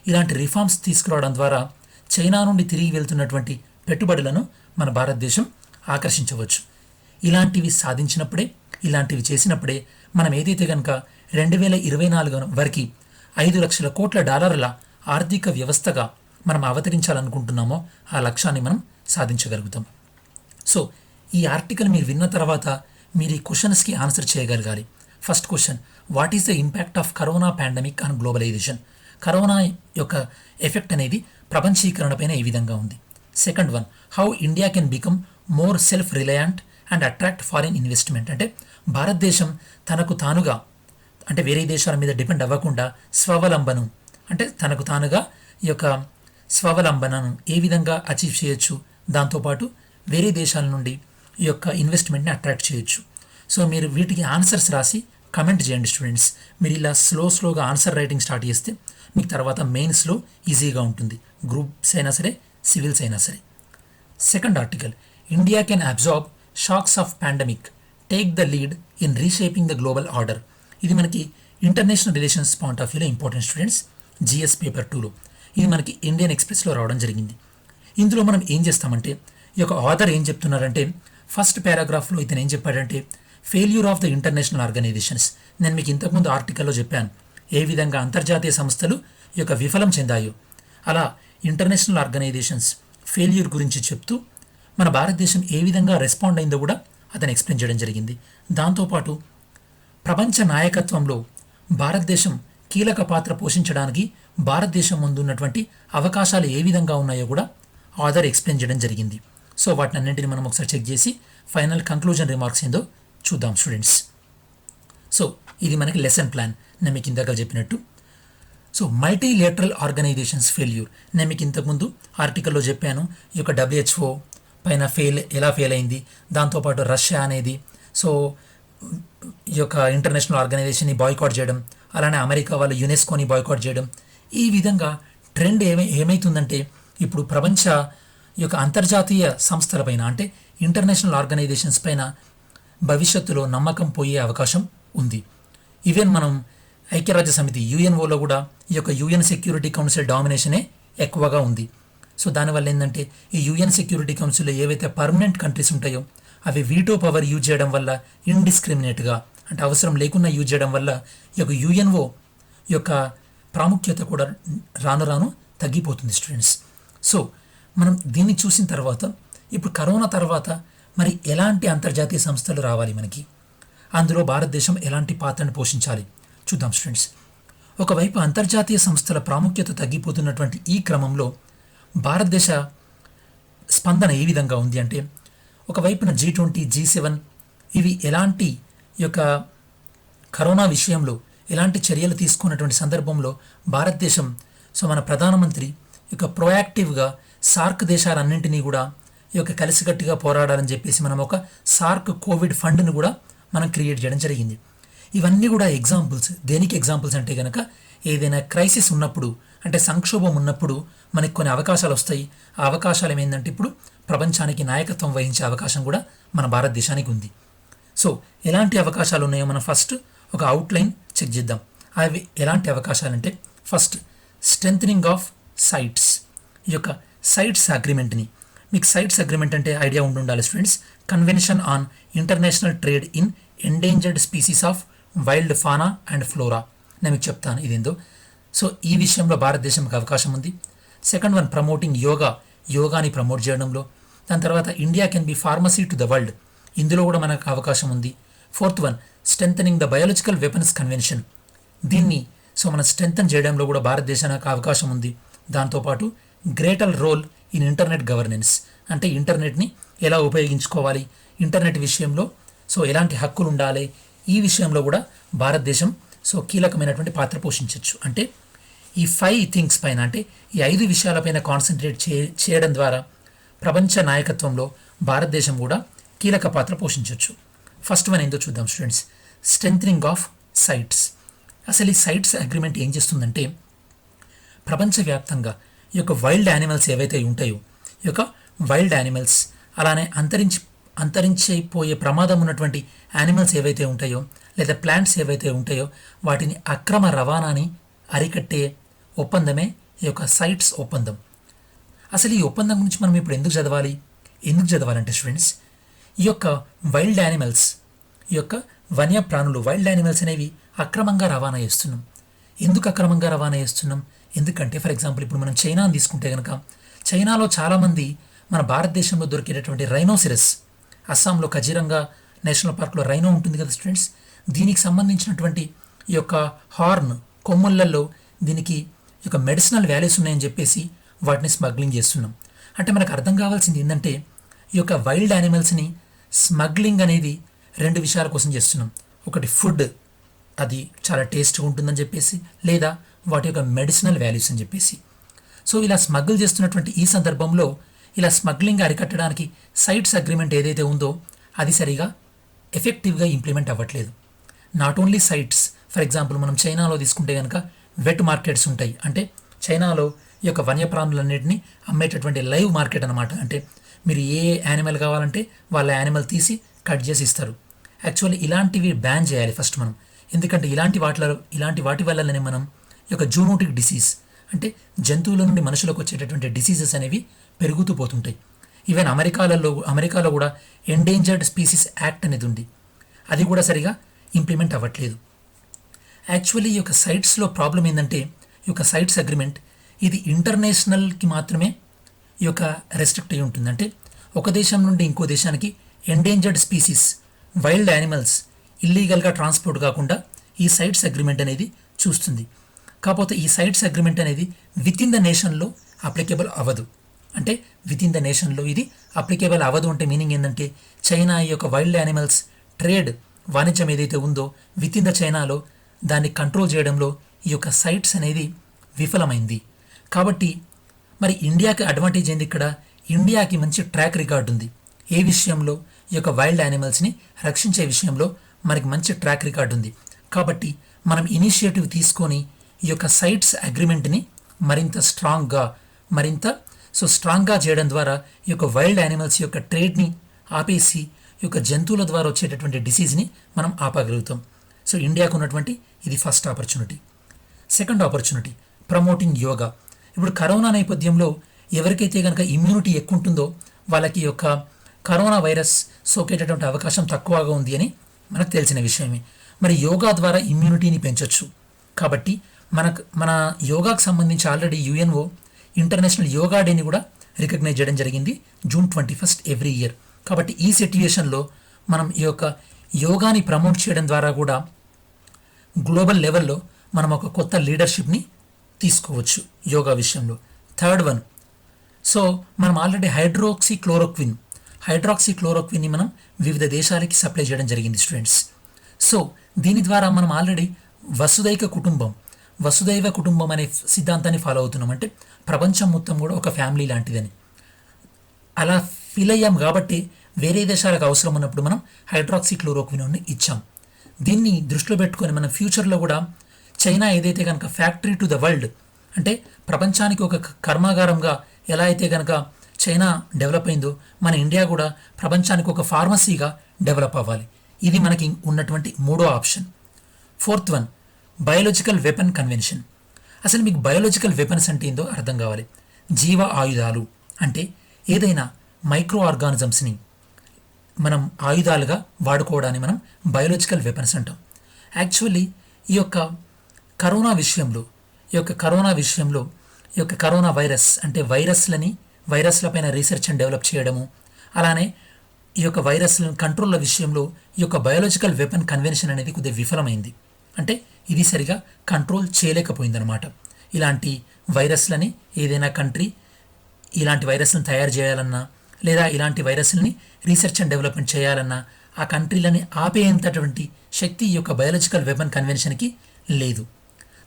ఇలాంటి రిఫార్మ్స్ తీసుకురావడం ద్వారా చైనా నుండి తిరిగి వెళ్తున్నటువంటి పెట్టుబడులను మన భారతదేశం ఆకర్షించవచ్చు. ఇలాంటివి సాధించినప్పుడే, ఇలాంటివి చేసినప్పుడే మనం ఏదైతే కనుక 2024 వరకు $5 లక్షల కోట్ల ఆర్థిక వ్యవస్థగా మనం అవతరించాలనుకుంటున్నామో ఆ లక్ష్యాన్ని మనం సాధించగలుగుతాం. సో ఈ ఆర్టికల్ మీరు విన్న తర్వాత మీరు ఈ క్వశ్చన్స్కి ఆన్సర్ చేయగలగాలి. First question, what is the impact of corona pandemic on globalisation? Corona యొక్క ఎఫెక్ట్ అనేది ప్రపంచీకరణపైన ఏ విధంగా ఉంది? Second one, how India can become more self reliant and attract foreign investment? అంటే భారతదేశం తనకు తానుగా అంటే వేరే దేశాల మీద డిపెండ్ అవ్వకుండా స్వావలంబనం అంటే తనకు తానుగా ఈ యొక్క స్వావలంబనను ఏ విధంగా అచీవ్ చేయొచ్చు, దాంతోపాటు వేరే దేశాల నుండి ఈ యొక్క ఇన్వెస్ట్మెంట్ని అట్రాక్ట్ చేయొచ్చు. సో మీరు వీటికి ఆన్సర్స్ రాసి కమెంట్ చేయండి స్టూడెంట్స్. మీరు ఇలా స్లోగా ఆన్సర్ రైటింగ్ స్టార్ట్ చేస్తే మీకు తర్వాత మెయిన్స్లో ఈజీగా ఉంటుంది, గ్రూప్స్ అయినా సరే సివిల్స్ అయినా సరే. Second article, India can absorb shocks of pandemic, take the lead in reshaping the global order. ఇది మనకి ఇంటర్నేషనల్ రిలేషన్స్ పాయింట్ ఆఫ్ వ్యూలో ఇంపార్టెంట్ స్టూడెంట్స్, జిఎస్ పేపర్ 2లో. ఇది మనకి ఇండియన్ ఎక్స్ప్రెస్లో రావడం జరిగింది. ఇందులో మనం ఏం చేస్తామంటే ఈ యొక్క ఆథర్ ఏం చెప్తున్నారంటే ఫస్ట్ పారాగ్రాఫ్లో ఇతను ఏం చెప్పాడంటే failure of the international organisations. నేను మీకు ఇంతకుముందు ఆర్టికల్లో చెప్పాను ఏ విధంగా అంతర్జాతీయ సంస్థలు ఈ యొక్క విఫలం చెందాయో. అలా ఇంటర్నేషనల్ ఆర్గనైజేషన్స్ ఫెయిల్యూర్ గురించి చెప్తూ మన భారతదేశం ఏ విధంగా రెస్పాండ్ అయిందో కూడా అతను ఎక్స్ప్లెయిన్ చేయడం జరిగింది. దాంతోపాటు ప్రపంచ నాయకత్వంలో భారతదేశం కీలక పాత్ర పోషించడానికి భారతదేశం ముందు ఉన్నటువంటి అవకాశాలు ఏ విధంగా ఉన్నాయో కూడా ఆథర్ ఎక్స్ప్లెయిన్ చేయడం జరిగింది. సో వాటిని అన్నింటిని మనం ఒకసారి చెక్ చేసి ఫైనల్ కంక్లూజన్ రిమార్క్స్ ఏందో చూద్దాం స్టూడెంట్స్. సో ఇది మనకి లెసన్ ప్లాన్ నేను మీకు ఇందాక చెప్పినట్టు. సో మల్టీలేటరల్ ఆర్గనైజేషన్స్ ఫెయిల్యూర్, నేను మీకు ఇంతకుముందు ఆర్టికల్లో చెప్పాను ఈ యొక్క WHO పైన ఎలా ఫెయిల్ అయింది, దాంతోపాటు రష్యా అనేది సో ఈ యొక్క ఇంటర్నేషనల్ ఆర్గనైజేషన్ని బాయ్కాట్ చేయడం, అలానే అమెరికా వాళ్ళు యునెస్కోని బాయ్కాట్ చేయడం. ఈ విధంగా ట్రెండ్ ఏమైతుందంటే ఇప్పుడు ప్రపంచ ఈ యొక్క అంతర్జాతీయ సంస్థలపైన అంటే ఇంటర్నేషనల్ ఆర్గనైజేషన్స్ పైన భవిష్యత్తులో నమ్మకం పోయే అవకాశం ఉంది. ఈవెన్ మనం ఐక్యరాజ్య సమితి UNOలో కూడా ఈ యొక్క UN సెక్యూరిటీ కౌన్సిల్ డామినేషనే ఎక్కువగా ఉంది. సో దానివల్ల ఏంటంటే ఈ UN సెక్యూరిటీ కౌన్సిల్లో ఏవైతే పర్మనెంట్ కంట్రీస్ ఉంటాయో అవి వీటో పవర్ యూజ్ చేయడం వల్ల ఇండిస్క్రిమినేట్గా అంటే అవసరం లేకుండా యూజ్ చేయడం వల్ల ఈ యొక్క UNO యొక్క ప్రాముఖ్యత కూడా రాను రాను తగ్గిపోతుంది స్టూడెంట్స్. సో మనం దీన్ని చూసిన తర్వాత ఇప్పుడు కరోనా తర్వాత మరి ఎలాంటి అంతర్జాతీయ సంస్థలు రావాలి మనకి, అందులో భారతదేశం ఎలాంటి పాత్రను పోషించాలి చూద్దాం స్టూడెంట్స్. ఒకవైపు అంతర్జాతీయ సంస్థల ప్రాముఖ్యత తగ్గిపోతున్నటువంటి ఈ క్రమంలో భారతదేశ స్పందన ఏ విధంగా ఉంది అంటే ఒకవైపున G20, G7 ఇవి ఎలాంటి యొక్క కరోనా విషయంలో ఎలాంటి చర్యలు తీసుకున్నటువంటి సందర్భంలో భారతదేశం సో మన ప్రధానమంత్రి యొక్క ప్రోయాక్టివ్గా సార్క్ దేశాలన్నింటినీ కూడా ఈ యొక్క కలిసికట్టుగా పోరాడాలని చెప్పేసి మనం ఒక సార్క్ కోవిడ్ ఫండ్ను కూడా మనం క్రియేట్ చేయడం జరిగింది. ఇవన్నీ కూడా ఎగ్జాంపుల్స్. దేనికి ఎగ్జాంపుల్స్ అంటే కనుక ఏదైనా క్రైసిస్ ఉన్నప్పుడు అంటే సంక్షోభం ఉన్నప్పుడు మనకి కొన్ని అవకాశాలు వస్తాయి. ఆ అవకాశాలు ఏమైందంటే ఇప్పుడు ప్రపంచానికి నాయకత్వం వహించే అవకాశం కూడా మన భారతదేశానికి ఉంది. సో ఎలాంటి అవకాశాలు ఉన్నాయో మనం ఫస్ట్ ఒక అవుట్లైన్ చెక్ చేద్దాం. అవి ఎలాంటి అవకాశాలంటే ఫస్ట్ స్ట్రెంథనింగ్ ఆఫ్ సైట్స్. ఈ యొక్క సైట్స్ అగ్రిమెంట్ని, మీకు సైట్స్ అగ్రిమెంట్ అంటే ఐడియా ఉండాలి students. Convention on international trade in endangered species of wild fauna and flora. నేను మీకు చెప్తాను ఇదేందో. సో ఈ విషయంలో భారతదేశంకి అవకాశం ఉంది. సెకండ్ వన్ ప్రమోటింగ్ యోగాని ప్రమోట్ చేయడంలో. దాని తర్వాత India can be pharmacy to the world, ఇందులో కూడా మనకు అవకాశం ఉంది. Fourth one strengthening the biological weapons convention, దీన్ని సో మనం స్ట్రెంథన్ చేయడంలో కూడా భారతదేశానికి అవకాశం ఉంది. దాంతోపాటు greater role in internet governance, అంటే ఇంటర్నెట్ని ఎలా ఉపయోగించుకోవాలి, ఇంటర్నెట్ విషయంలో సో ఎలాంటి హక్కులు ఉండాలి, ఈ విషయంలో కూడా భారతదేశం సో కీలకమైనటువంటి పాత్ర పోషించవచ్చు. అంటే ఈ 5 థింగ్స్ పైన అంటే ఈ 5 విషయాలపైన కాన్సన్ట్రేట్ చేయడం ద్వారా ప్రపంచ నాయకత్వంలో భారతదేశం కూడా కీలక పాత్ర పోషించవచ్చు. ఫస్ట్ వన్ ఏందో చూద్దాం స్టూడెంట్స్, స్ట్రెంథనింగ్ ఆఫ్ సైట్స్. అసలు ఈ సైట్స్ అగ్రిమెంట్ ఏం చేస్తుందంటే ప్రపంచవ్యాప్తంగా ఈ యొక్క వైల్డ్ యానిమల్స్ ఏవైతే ఉంటాయో ఈ యొక్క వైల్డ్ యానిమల్స్ అలానే అంతరించిపోయే ప్రమాదం ఉన్నటువంటి యానిమల్స్ ఏవైతే ఉంటాయో లేదా ప్లాంట్స్ ఏవైతే ఉంటాయో వాటిని అక్రమ రవాణాని అరికట్టే ఒప్పందమే ఈ యొక్క సైట్స్ ఒప్పందం. అసలు ఈ ఒప్పందం గురించి మనం ఇప్పుడు ఎందుకు చదవాలంటే స్టూడెంట్స్ ఈ యొక్క వైల్డ్ యానిమల్స్ ఈ యొక్క వన్యప్రాణులు వైల్డ్ యానిమల్స్ అనేవి అక్రమంగా రవాణా చేస్తున్నాం. ఎందుకు అక్రమంగా రవాణా చేస్తున్నాం? ఎందుకంటే ఫర్ ఎగ్జాంపుల్ ఇప్పుడు మనం చైనాని తీసుకుంటే కనుక చైనాలో చాలామంది మన భారతదేశంలో దొరికేటటువంటి రైనోసిరస్, అస్సాంలో కజిరంగా నేషనల్ పార్క్లో రైనో ఉంటుంది కదా స్టూడెంట్స్, దీనికి సంబంధించినటువంటి ఈ యొక్క హార్న్ కొమ్ములలో దీనికి ఈ యొక్క మెడిసినల్ వాల్యూస్ ఉన్నాయని చెప్పేసి వాటిని స్మగ్లింగ్ చేస్తున్నాం. అంటే మనకు అర్థం కావాల్సింది ఏంటంటే ఈ యొక్క వైల్డ్ యానిమల్స్ని స్మగ్లింగ్ అనేది రెండు విషయాల కోసం చేస్తున్నాం. ఒకటి ఫుడ్, అది చాలా టేస్ట్గా ఉంటుందని చెప్పేసి, లేదా వాటి యొక్క మెడిసినల్ వాల్యూస్ అని చెప్పేసి. సో ఇలా స్మగ్ల్ చేస్తున్నటువంటి ఈ సందర్భంలో ఇలా స్మగ్లింగ్ అరికట్టడానికి సైట్స్ అగ్రిమెంట్ ఏదైతే ఉందో అది సరిగా ఎఫెక్టివ్గా ఇంప్లిమెంట్ అవ్వట్లేదు. Not only CITES, for example మనం చైనాలో తీసుకుంటే కనుక వెట్ మార్కెట్స్ ఉంటాయి. అంటే చైనాలో ఈ యొక్క వన్యప్రాణులన్నింటినీ అమ్మేటటువంటి లైవ్ మార్కెట్ అనమాట. అంటే మీరు ఏ యానిమల్ కావాలంటే వాళ్ళ యానిమల్ తీసి కట్ చేసి ఇస్తారు. యాక్చువల్లీ ఇలాంటివి బ్యాన్ చేయాలి ఫస్ట్ మనం. ఎందుకంటే ఇలాంటి వాటి వల్లనే మనం ఈ యొక్క జూనోటిక్ డిసీజ్, అంటే జంతువుల నుండి మనుషులకు వచ్చేటటువంటి డిసీజెస్ అనేవి పెరుగుతూ పోతుంటాయి. ఈవెన్ అమెరికాలో కూడా ఎండేంజర్డ్ స్పీసీస్ యాక్ట్ అనేది ఉంది. అది కూడా సరిగా ఇంప్లిమెంట్ అవ్వట్లేదు. యాక్చువల్లీ ఈ యొక్క సైట్స్లో ప్రాబ్లం ఏంటంటే ఈ యొక్క సైట్స్ అగ్రిమెంట్ ఇది ఇంటర్నేషనల్కి మాత్రమే ఈ యొక్క రెస్ట్రిక్ట్ అయి ఉంటుంది. అంటే ఒక దేశం నుండి ఇంకో దేశానికి ఎండేంజర్డ్ స్పీసీస్, వైల్డ్ యానిమల్స్ ఇల్లీగల్గా ట్రాన్స్పోర్ట్ కాకుండా ఈ సైట్స్ అగ్రిమెంట్ అనేది చూస్తుంది. కాకపోతే ఈ సైట్స్ అగ్రిమెంట్ అనేది విత్ ఇన్ ద నేషన్లో అప్లికేబుల్ అవ్వదు. అంటే విత్ ఇన్ ద నేషన్లో ఇది అప్లికేబుల్ అవ్వదు అంటే మీనింగ్ ఏంటంటే చైనా ఈ యొక్క వైల్డ్ యానిమల్స్ ట్రేడ్, వాణిజ్యం ఏదైతే ఉందో విత్ ఇన్ ద చైనాలో దాన్ని కంట్రోల్ చేయడంలో ఈ యొక్క సైట్స్ అనేది విఫలమైంది. కాబట్టి మరి ఇండియాకి అడ్వాంటేజ్ ఏంది ఇక్కడ? ఇండియాకి మంచి ట్రాక్ రికార్డు ఉంది. ఏ విషయంలో? ఈ యొక్క వైల్డ్ యానిమల్స్ని రక్షించే విషయంలో మనకి మంచి ట్రాక్ రికార్డు ఉంది. కాబట్టి మనం ఇనిషియేటివ్ తీసుకొని ఈ యొక్క సైట్స్ అగ్రిమెంట్ని మరింత స్ట్రాంగ్గా చేయడం ద్వారా ఈ యొక్క వైల్డ్ యానిమల్స్ యొక్క ట్రేడ్ని ఆపేసి ఈ యొక్క జంతువుల ద్వారా వచ్చేటటువంటి డిసీజ్ని మనం ఆపగలుగుతాం. సో ఇండియాకు ఉన్నటువంటి ఇది first opportunity. Second opportunity promoting yoga. ఇప్పుడు కరోనా నేపథ్యంలో ఎవరికైతే కనుక ఇమ్యూనిటీ ఎక్కువ ఉంటుందో వాళ్ళకి ఈ యొక్క కరోనా వైరస్ సోకేటటువంటి అవకాశం తక్కువగా ఉంది అని మనకు తెలిసిన విషయమే. మరి యోగా ద్వారా ఇమ్యూనిటీని పెంచవచ్చు. కాబట్టి మన యోగాకు సంబంధించి ఆల్రెడీ యుఎన్ఓ ఇంటర్నేషనల్ యోగా డేని కూడా రికగ్నైజ్ చేయడం జరిగింది June 21 ఎవ్రీ ఇయర్. కాబట్టి ఈ సిట్యుయేషన్లో మనం ఈ యొక్క యోగాని ప్రమోట్ చేయడం ద్వారా కూడా గ్లోబల్ లెవెల్లో మనం ఒక కొత్త లీడర్షిప్ని తీసుకోవచ్చు యోగా విషయంలో. థర్డ్ వన్, సో మనం ఆల్రెడీ హైడ్రాక్సీక్లోరోక్విన్ని మనం వివిధ దేశాలకి సప్లై చేయడం జరిగింది స్టూడెంట్స్. సో దీని ద్వారా మనం ఆల్రెడీ వసుదైవ కుటుంబం అనే సిద్ధాంతాన్ని ఫాలో అవుతున్నాం. అంటే ప్రపంచం మొత్తం కూడా ఒక ఫ్యామిలీ లాంటిదని అలా ఫీల్ అయ్యాం. కాబట్టి వేరే దేశాలకు అవసరం ఉన్నప్పుడు మనం హైడ్రాక్సీక్లోరోక్విన్ని ఇచ్చాం. దీన్ని దృష్టిలో పెట్టుకొని మనం ఫ్యూచర్లో కూడా చైనా ఏదైతే కనుక ఫ్యాక్టరీ టు ద వరల్డ్, అంటే ప్రపంచానికి ఒక కర్మాగారంగా ఎలా అయితే కనుక చైనా డెవలప్ అయిందో మన ఇండియా కూడా ప్రపంచానికి ఒక ఫార్మసీగా డెవలప్ అవ్వాలి. ఇది మనకి ఉన్నటువంటి మూడో option. Fourth one, biological weapon convention. అసలు మీకు బయోలాజికల్ వెపన్స్ అంటే ఏందో అర్థం కావాలి. జీవ ఆయుధాలు అంటే ఏదైనా మైక్రో ఆర్గానిజమ్స్ని మనం ఆయుధాలుగా వాడుకోవడాన్ని మనం బయోలాజికల్ వెపన్స్ అంటాం. యాక్చువల్లీ ఈ యొక్క కరోనా విషయంలో ఈ యొక్క కరోనా వైరస్ అంటే వైరస్లపైన రీసెర్చ్ అండ్ డెవలప్ చేయడము, అలానే ఈ యొక్క వైరస్లను కంట్రోల్ల విషయంలో ఈ యొక్క బయోలాజికల్ వెపన్ కన్వెన్షన్ అనేది కొద్దిగా విఫలమైంది. అంటే ఇది సరిగా కంట్రోల్ చేయలేకపోయిందనమాట. ఇలాంటి వైరస్లని ఏదైనా కంట్రీ ఇలాంటి వైరస్లను తయారు చేయాలన్నా లేదా ఇలాంటి వైరస్లని రీసెర్చ్ అండ్ డెవలప్మెంట్ చేయాలన్నా ఆ కంట్రీలని ఆపేంతటువంటి శక్తి ఈ యొక్క బయోలాజికల్ వెపన్ కన్వెన్షన్కి లేదు.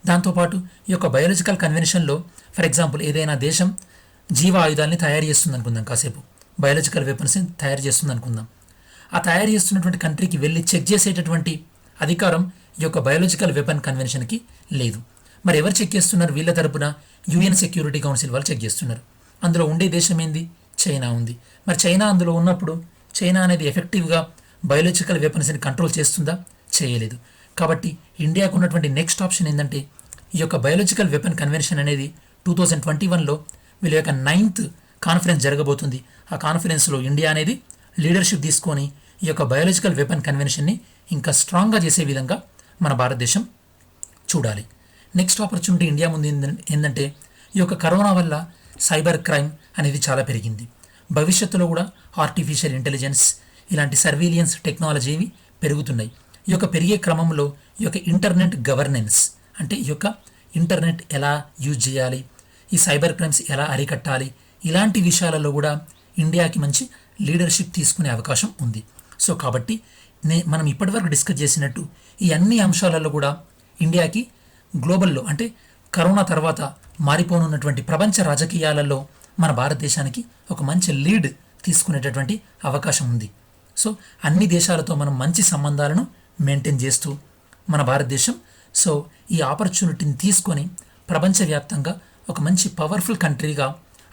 దాంతోపాటు ఈ యొక్క బయోలాజికల్ కన్వెన్షన్లో ఫర్ ఎగ్జాంపుల్ ఏదైనా దేశం జీవ ఆయుధాలని తయారు చేస్తుంది అనుకుందాం, కాసేపు బయోలాజికల్ వెపన్స్ని తయారు చేస్తుంది అనుకుందాం. ఆ తయారు చేస్తున్నటువంటి కంట్రీకి వెళ్ళి చెక్ చేసేటటువంటి అధికారం ఈ యొక్క బయోలాజికల్ వెపన్ కన్వెన్షన్కి లేదు. మరి ఎవరు చెక్ చేస్తున్నారు? వీళ్ళ తరపున యుఎన్ సెక్యూరిటీ కౌన్సిల్ వాళ్ళు చెక్ చేస్తున్నారు. అందులో ఉండే దేశం ఏంది? చైనా ఉంది. మరి చైనా అందులో ఉన్నప్పుడు చైనా అనేది ఎఫెక్టివ్గా బయోలాజికల్ వెపన్స్ని కంట్రోల్ చేస్తుందా? చేయలేదు. కాబట్టి ఇండియాకు ఉన్నటువంటి నెక్స్ట్ ఆప్షన్ ఏంటంటే ఈ యొక్క బయోలాజికల్ వెపన్ కన్వెన్షన్ అనేది 2021లో వీళ్ళ యొక్క 9th కాన్ఫరెన్స్ జరగబోతుంది. ఆ కాన్ఫరెన్స్లో ఇండియా అనేది లీడర్షిప్ తీసుకొని ఈ యొక్క బయోలాజికల్ వెపన్ కన్వెన్షన్ని ఇంకా స్ట్రాంగ్గా చేసే విధంగా మన భారతదేశం చూడాలి. నెక్స్ట్ ఆపర్చునిటీ ఇండియా ముందు ఏంటంటే ఈ యొక్క కరోనా వల్ల సైబర్ క్రైమ్ అనేది చాలా పెరిగింది. భవిష్యత్తులో కూడా ఆర్టిఫిషియల్ ఇంటెలిజెన్స్ ఇలాంటి సర్వీలియన్స్ టెక్నాలజీవి పెరుగుతున్నాయి. ఈ యొక్క పెరిగే క్రమంలో ఈ యొక్క ఇంటర్నెట్ గవర్నెన్స్ అంటే ఈ యొక్క ఇంటర్నెట్ ఎలా యూజ్ చేయాలి, ఈ సైబర్ క్రైమ్స్ ఎలా అరికట్టాలి, ఇలాంటి విషయాలలో కూడా ఇండియాకి మంచి లీడర్షిప్ తీసుకునే అవకాశం ఉంది. సో కాబట్టి మనం ఇప్పటివరకు డిస్కస్ చేసినట్టు ఈ అన్ని అంశాలలో కూడా ఇండియాకి గ్లోబల్లో అంటే కరోనా తర్వాత మారిపోనున్నటువంటి ప్రపంచ రాజకీయాలలో మన భారతదేశానికి ఒక మంచి లీడ్ తీసుకునేటటువంటి అవకాశం ఉంది. సో అన్ని దేశాలతో మనం మంచి సంబంధాలను మెయింటైన్ చేస్తూ మన భారతదేశం సో ఈ ఆపర్చునిటీని తీసుకొని ప్రపంచవ్యాప్తంగా ఒక మంచి పవర్ఫుల్ కంట్రీగా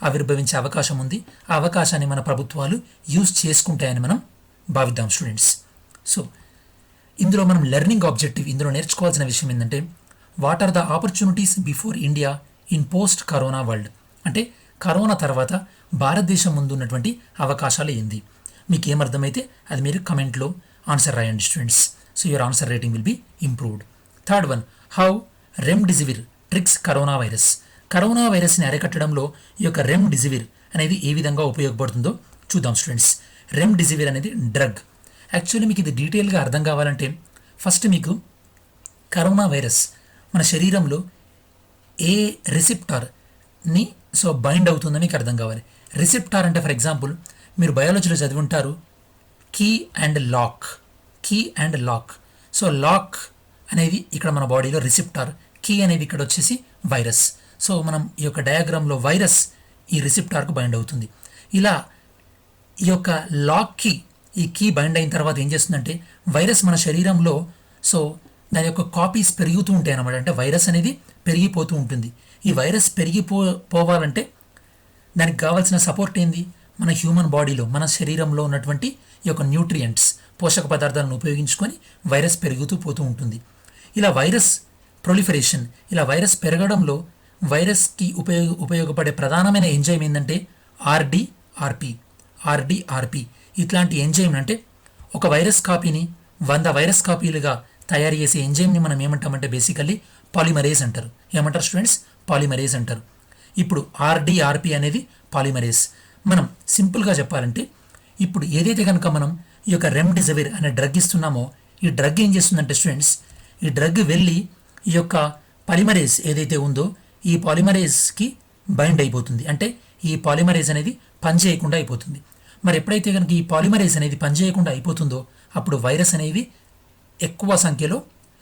ఆవిర్భవించే అవకాశం ఉంది. ఆ అవకాశాన్ని మన ప్రభుత్వాలు యూజ్ చేసుకుంటాయని మనం భావిద్దాం స్టూడెంట్స్. సో ఇందులో మనం లెర్నింగ్ ఆబ్జెక్టివ్ ఇందులో నేర్చుకోవాల్సిన విషయం ఏంటంటే what are the opportunities before India in post corona world, అంటే కరోనా తర్వాత భారతదేశం ముందు ఉన్నటువంటి అవకాశాలు ఏంది. మీకు ఏమర్థమైతే అది మీరు కమెంట్లో ఆన్సర్ రాయండి students. So your answer rating will be improved. Third one, how remdesivir tricks corona virus. Corona వైరస్ని అరికట్టడంలో ఈ యొక్క రెమ్డెసివిర్ అనేది ఏ విధంగా ఉపయోగపడుతుందో చూద్దాం స్టూడెంట్స్. రెమ్డెసివిర్ అనేది డ్రగ్. యాక్చువల్లీ మీకు ఇది డీటెయిల్గా అర్థం కావాలంటే ఫస్ట్ మీకు కరోనా వైరస్ మన శరీరంలో ఏ రిసెప్టార్ని సో బైండ్ అవుతుందో మీకు అర్థం కావాలి. రిసెప్టార్ అంటే ఫర్ ఎగ్జాంపుల్ మీరు బయాలజీలో చదివి ఉంటారు key and lock. Key and lock. So lock అనేది ఇక్కడ మన బాడీలో రిసెప్టార్, కీ అనేది ఇక్కడ వచ్చేసి వైరస్. సో మనం ఈ యొక్క డయాగ్రామ్లో వైరస్ ఈ రిసెప్టార్కు బైండ్ అవుతుంది. ఇలా ఈ యొక్క లాక్కి ఈ కీ బైండ్ అయిన తర్వాత ఏం చేస్తుందంటే వైరస్ మన శరీరంలో సో దాని యొక్క కాపీస్ పెరుగుతూ ఉంటాయి అన్నమాట. అంటే వైరస్ అనేది పెరిగిపోతూ ఉంటుంది. ఈ వైరస్ పోవాలంటే దానికి కావాల్సిన సపోర్ట్ ఏంది, మన హ్యూమన్ బాడీలో మన శరీరంలో ఉన్నటువంటి ఈ యొక్క న్యూట్రియంట్స్ పోషక పదార్థాలను ఉపయోగించుకొని వైరస్ పెరుగుతూ పోతూ ఉంటుంది. ఇలా వైరస్ ప్రొలిఫరేషన్, ఇలా వైరస్ పెరగడంలో వైరస్కి ఉపయోగపడే ప్రధానమైన ఎంజైమ్ ఏంటంటే ఆర్డీఆర్పి. ఇట్లాంటి ఎంజైమ్ అంటే ఒక వైరస్ కాపీని 100 వైరస్ కాపీలుగా తయారు చేసే ఎంజైమ్ని మనం ఏమంటామంటే బేసికల్లీ పాలిమరేజ్ అంటారు. ఏమంటారు స్టూడెంట్స్? పాలిమరేజ్ అంటారు. ఇప్పుడు ఆర్డీఆర్పి అనేది పాలిమరేజ్. మనం సింపుల్గా చెప్పాలంటే ఇప్పుడు ఏదైతే కనుక మనం ఈ యొక్క రెమ్డెసివిర్ అనే డ్రగ్ ఇస్తున్నామో ఈ డ్రగ్ ఏం చేస్తుందంటే స్టూడెంట్స్ ఈ డ్రగ్ వెళ్ళి ఈ యొక్క పాలిమరేజ్ ఏదైతే ఉందో ఈ పాలిమరేజ్కి బైండ్ అయిపోతుంది. అంటే ఈ పాలిమరేజ్ అనేది పనిచేయకుండా అయిపోతుంది. మరి ఎప్పుడైతే కనుక ఈ పాలిమరేజ్ అనేది పనిచేయకుండా అయిపోతుందో అప్పుడు వైరస్ అనేది ఎక్కువ సంఖ్యలో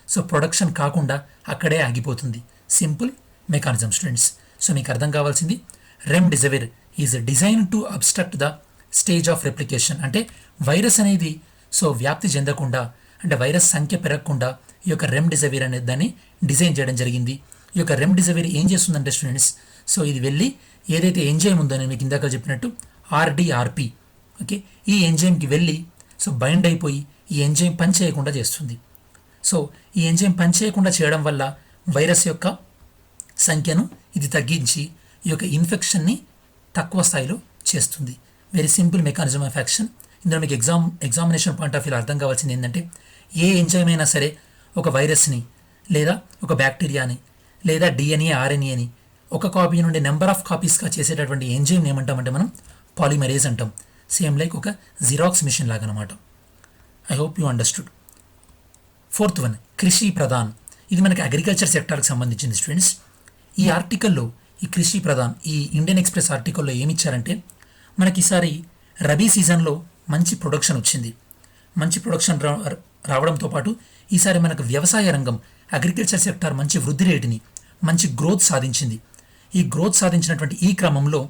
సో ప్రొడక్షన్ కాకుండా అక్కడే ఆగిపోతుంది. Simple mechanism students. సో మీకు అర్థం కావాల్సింది remdesivir is design to obstruct the stage of replication. అంటే వైరస్ అనేది సో వ్యాప్తి చెందకుండా అంటే వైరస్ సంఖ్య పెరగకుండా ఈ యొక్క రెమ్డెసివిర్ అనేది దాన్ని డిజైన్ చేయడం జరిగింది. ఈ యొక్క రెమ్డెసివిర్ ఏం చేస్తుందంటే స్టూడెంట్స్ సో ఇది వెళ్ళి ఏదైతే ఎంజైమ్ ఉందో నేను మీకు ఇందాక చెప్పినట్టు ఆర్డీఆర్పి ఓకే ఈ ఎంజైమ్కి వెళ్ళి సో బైండ్ అయిపోయి ఈ ఎంజైమ్ పని చేయకుండా చేస్తుంది. సో ఈ ఎంజైమ్ పని చేయకుండా చేయడం వల్ల వైరస్ యొక్క సంఖ్యను ఇది తగ్గించి ఈ యొక్క ఇన్ఫెక్షన్ని తక్కువ స్థాయిలో చేస్తుంది. Very simple mechanism of action. ఇందులో మీకు ఎగ్జామినేషన్ పాయింట్ ఆఫ్ వ్యూ అర్థం కావాల్సింది ఏంటంటే ఏ ఎంజైమ్ అయినా సరే ఒక వైరస్ని లేదా ఒక బ్యాక్టీరియాని లేదా డిఎన్ఏ ఆర్ఎన్ఏని ఒక కాపీ నుండి నెంబర్ ఆఫ్ కాపీస్గా చేసేటటువంటి ఎంజైమ్ ఏమంటామంటే మనం పాలిమరేజ్ అంటాం. సేమ్ లైక్ ఒక జిరాక్స్ మిషన్ లాగా అనమాట. I hope you understood. Fourth one, కృషి ప్రధాన్. ఇది మనకి అగ్రికల్చర్ సెక్టార్కి సంబంధించింది స్టూడెంట్స్. ఈ ఆర్టికల్లో ఈ కృషి ప్రధాన్ ఈ ఇండియన్ ఎక్స్ప్రెస్ ఆర్టికల్లో ఏమి ఇచ్చారంటే మనకి ఈసారి రబీ సీజన్లో మంచి ప్రొడక్షన్ వచ్చింది. మంచి ప్రొడక్షన్ రావడంతో పాటు ఈసారి మనకు వ్యవసాయ రంగం అగ్రికల్చర్ సెక్టార్ మంచి వృద్ధి రేటుని మంచి గ్రోత్ సాధించింది. ఈ గ్రోత్ సాధించినటువంటి ఈ క్రమంలో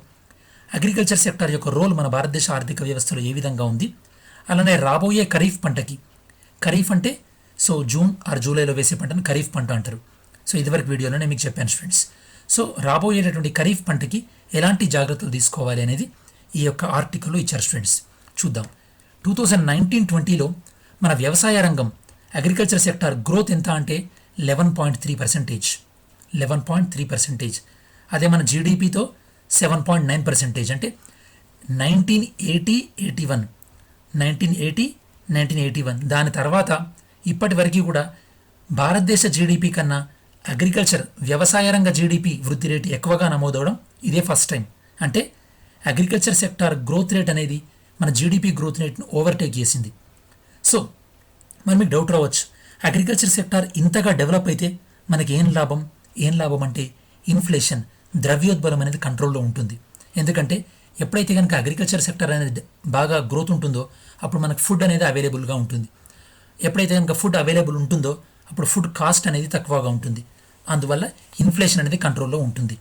అగ్రికల్చర్ సెక్టార్ యొక్క రోల్ మన భారతదేశ ఆర్థిక వ్యవస్థలో ఏ విధంగా ఉంది, అలానే రాబోయే ఖరీఫ్ పంటకి, ఖరీఫ్ అంటే సో జూన్ ఆర్ జూలైలో వేసే పంటను ఖరీఫ్ పంట అంటారు. సో ఇదివరకు వీడియోలో నేను మీకు చెప్పాను స్టూడెంట్స్. సో రాబోయేటటువంటి ఖరీఫ్ పంటకి ఎలాంటి జాగ్రత్తలు తీసుకోవాలి అనేది ఈ యొక్క ఆర్టికల్లో ఇచ్చారు స్టూడెంట్స్. చూద్దాం. 2019-20లో మన వ్యవసాయ రంగం అగ్రికల్చర్ సెక్టార్ గ్రోత్ ఎంత అంటే 11.3%. 11.3%. అదే మన జీడిపితో 7.9%. అంటే 1980-81 దాని తర్వాత ఇప్పటి వరకు కూడా భారతదేశ జీడిపి కన్నా అగ్రికల్చర్ వ్యవసాయ రంగ జీడిపి వృద్ధి రేటు ఎక్కువగా నమోదవడం ఇదే ఫస్ట్ టైం. అంటే అగ్రికల్చర్ సెక్టార్ గ్రోత్ రేట్ అనేది మన జీడిపి గ్రోత్ రేట్ను ఓవర్టేక్ చేసింది. సో మరి మీకు డౌట్ రావచ్చు, అగ్రికల్చర్ సెక్టార్ ఇంతగా డెవలప్ అయితే మనకి ఏం లాభం అంటే ఇన్ఫ్లేషన్, ద్రవ్యోద్బలం అనేది కంట్రోల్లో ఉంటుంది. ఎందుకంటే ఎప్పుడైతే కనుక అగ్రికల్చర్ సెక్టర్ అనేది బాగా గ్రోత్ ఉంటుందో అప్పుడు మనకు ఫుడ్ అనేది అవైలబుల్గా ఉంటుంది. ఎప్పుడైతే కనుక ఫుడ్ అవైలబుల్ ఉంటుందో అప్పుడు ఫుడ్ కాస్ట్ అనేది తక్కువగా ఉంటుంది. అందువల్ల ఇన్ఫ్లేషన్ అనేది కంట్రోల్లో ఉంటుంది.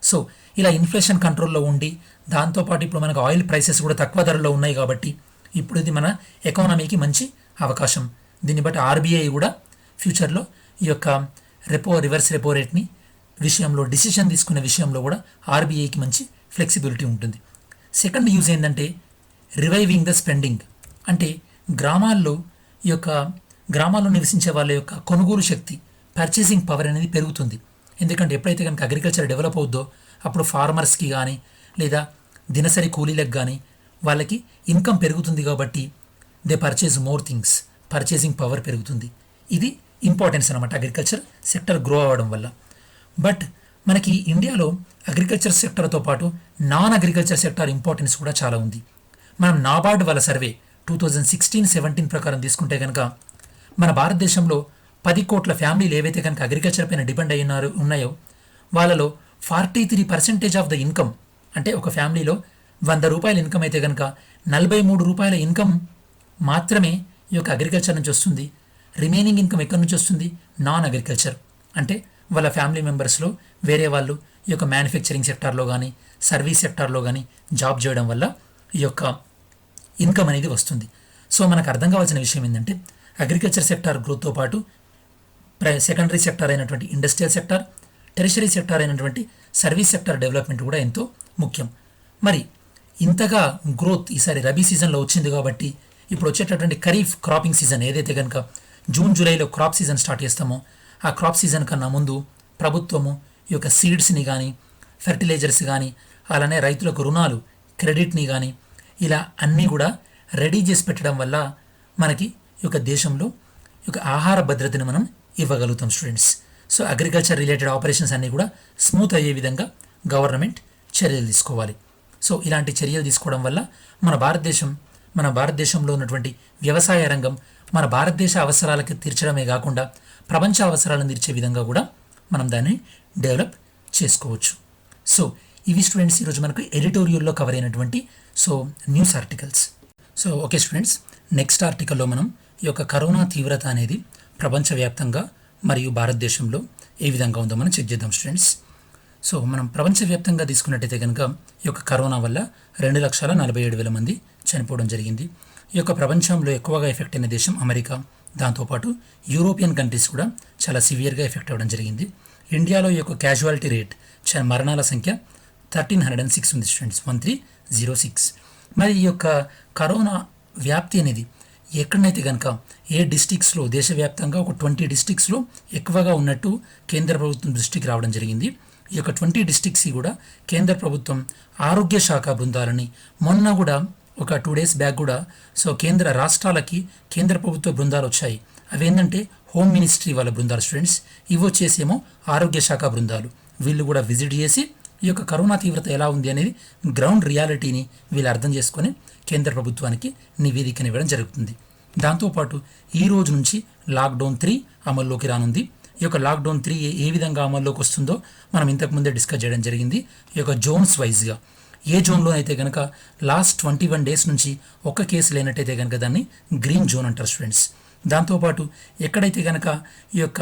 సో ఇలా ఇన్ఫ్లేషన్ కంట్రోల్లో ఉండి దాంతోపాటు ఇప్పుడు మనకు ఆయిల్ ప్రైసెస్ కూడా తక్కువ ధరలో ఉన్నాయి కాబట్టి ఇప్పుడు ఇది మన ఎకానమీకి మంచి అవకాశం. దీన్ని బట్టి ఆర్బీఐ కూడా ఫ్యూచర్లో ఈ యొక్క రివర్స్ రెపో రేట్ని విషయంలో డిసిషన్ తీసుకునే విషయంలో కూడా ఆర్బీఐకి మంచి ఫ్లెక్సిబిలిటీ ఉంటుంది. సెకండ్ యూజ్ ఏంటంటే రివైవింగ్ ద స్పెండింగ్. అంటే గ్రామాల్లో ఈ యొక్క గ్రామాల్లో నివసించే వాళ్ళ యొక్క కొనుగోలు శక్తి, పర్చేసింగ్ పవర్ అనేది పెరుగుతుంది. ఎందుకంటే ఎప్పుడైతే కనుక అగ్రికల్చర్ డెవలప్ అవుద్దో అప్పుడు ఫార్మర్స్కి కానీ లేదా దినసరి కూలీలకు కానీ వాళ్ళకి ఇన్కమ్ పెరుగుతుంది కాబట్టి they purchase more things, purchasing power పెరుగుతుంది. ఇది ఇంపార్టెన్స్ అనమాట అగ్రికల్చర్ సెక్టర్ గ్రో అవ్వడం వల్ల. బట్ మనకి ఇండియాలో అగ్రికల్చర్ సెక్టర్తో పాటు నాన్ అగ్రికల్చర్ సెక్టర్ ఇంపార్టెన్స్ కూడా చాలా ఉంది. మనం నాబార్డ్ వాళ్ళ సర్వే 2016-17 ప్రకారం తీసుకుంటే కనుక మన భారతదేశంలో 10 కోట్ల ఫ్యామిలీలు ఏవైతే కనుక అగ్రికల్చర్ పైన డిపెండ్ ఉన్నాయో వాళ్ళలో 43% ఆఫ్ ద ఇన్కమ్, అంటే ఒక ఫ్యామిలీలో 100 రూపాయల ఇన్కమ్ అయితే కనుక 43 రూపాయల ఇన్కమ్ మాత్రమే ఈ యొక్క అగ్రికల్చర్ నుంచి వస్తుంది. రిమైనింగ్ ఇన్కమ్ ఎక్కడి నుంచి వస్తుంది? Non agriculture. అంటే వాళ్ళ ఫ్యామిలీ మెంబర్స్లో వేరే వాళ్ళు ఈ యొక్క మ్యానుఫ్యాక్చరింగ్ సెక్టార్లో కానీ సర్వీస్ సెక్టార్లో కానీ జాబ్ చేయడం వల్ల ఈ యొక్క ఇన్కమ్ అనేది వస్తుంది. సో మనకు అర్థం కావాల్సిన విషయం ఏంటంటే అగ్రికల్చర్ సెక్టార్ గ్రోత్తో పాటు సెకండరీ సెక్టార్ అయినటువంటి ఇండస్ట్రియల్ సెక్టార్, టెరిషరీ సెక్టార్ అయినటువంటి సర్వీస్ సెక్టార్ డెవలప్మెంట్ కూడా ఎంతో ముఖ్యం. మరి ఇంతగా గ్రోత్ ఈసారి రబీ సీజన్లో వచ్చింది కాబట్టి ఇప్పుడు వచ్చేటటువంటి ఖరీఫ్ క్రాపింగ్ సీజన్ ఏదైతే కనుక జూన్ జూలైలో క్రాప్ సీజన్ స్టార్ట్ చేస్తామో ఆ క్రాప్ సీజన్ కన్నా ముందు ప్రభుత్వము ఈ యొక్క సీడ్స్ని కానీ ఫెర్టిలైజర్స్ కానీ అలానే రైతులకు రుణాలు, క్రెడిట్ని కానీ ఇలా అన్నీ కూడా రెడీ చేసి పెట్టడం వల్ల మనకి ఈ యొక్క దేశంలో ఈ యొక్క ఆహార భద్రతను మనం ఇవ్వగలుగుతాం students. So agriculture related operations అన్నీ కూడా స్మూత్ అయ్యే విధంగా గవర్నమెంట్ చర్యలు తీసుకోవాలి. సో ఇలాంటి చర్యలు తీసుకోవడం వల్ల మన భారతదేశంలో ఉన్నటువంటి వ్యవసాయ రంగం మన భారతదేశ అవసరాలకు తీర్చడమే కాకుండా ప్రపంచ అవసరాలను తీర్చే విధంగా కూడా మనం దాన్ని డెవలప్ చేసుకోవచ్చు. సో ఇవి స్టూడెంట్స్ ఈరోజు మనకు ఎడిటోరియల్లో కవర్ అయినటువంటి news articles. So okay students, next ఆర్టికల్లో మనం ఈ యొక్క కరోనా తీవ్రత అనేది ప్రపంచవ్యాప్తంగా మరియు భారతదేశంలో ఏ విధంగా ఉందో మనం చెక్ చేద్దాం స్టూడెంట్స్. సో మనం ప్రపంచవ్యాప్తంగా తీసుకున్నట్టయితే కనుక ఈ యొక్క కరోనా వల్ల 2,47,000 మంది చనిపోవడం జరిగింది. ఈ యొక్క ప్రపంచంలో ఎక్కువగా ఎఫెక్ట్ అయిన దేశం అమెరికా, దాంతోపాటు యూరోపియన్ కంట్రీస్ కూడా చాలా సివియర్గా ఎఫెక్ట్ అవ్వడం జరిగింది. ఇండియాలో ఈ యొక్క క్యాజువాలిటీ రేట్ మరణాల సంఖ్య 1306 ఉంది స్టూడెంట్స్, 1306. మరి ఈ యొక్క కరోనా వ్యాప్తి అనేది ఎక్కడనైతే కనుక ఏ డిస్ట్రిక్ట్స్లో దేశవ్యాప్తంగా ఒక 20 డిస్ట్రిక్ట్స్లో ఎక్కువగా ఉన్నట్టు కేంద్ర ప్రభుత్వం దృష్టికి రావడం జరిగింది. ఈ యొక్క 20 డిస్ట్రిక్ట్స్ కూడా కేంద్ర ప్రభుత్వం ఆరోగ్య శాఖ బృందాలని మొన్న కూడా ఒక 2 days బ్యాక్ కూడా కేంద్ర రాష్ట్రాలకి కేంద్ర ప్రభుత్వ బృందాలు వచ్చాయి. అవి ఏంటంటే హోమ్ మినిస్ట్రీ వాళ్ళ బృందాలు స్టూడెంట్స్, ఇవి వచ్చేసేమో ఆరోగ్య శాఖ బృందాలు. వీళ్ళు కూడా విజిట్ చేసి ఈ యొక్క కరోనా తీవ్రత ఎలా ఉంది అనేది గ్రౌండ్ రియాలిటీని వీళ్ళు అర్థం చేసుకొని కేంద్ర ప్రభుత్వానికి నివేదికను ఇవ్వడం జరుగుతుంది. దాంతోపాటు ఈ రోజు నుంచి లాక్డౌన్ 3 అమల్లోకి రానుంది. ఈ యొక్క లాక్డౌన్ 3 ఏ విధంగా అమల్లోకి వస్తుందో మనం ఇంతకుముందే డిస్కస్ చేయడం జరిగింది. ఈ యొక్క జోన్స్ వైజ్గా ఏ జోన్లో అయితే కనుక లాస్ట్ 21 days నుంచి ఒక్క కేసు లేనట్టయితే కనుక దాన్ని గ్రీన్ జోన్ అంటారు స్టూడెంట్స్. దాంతోపాటు ఎక్కడైతే కనుక ఈ యొక్క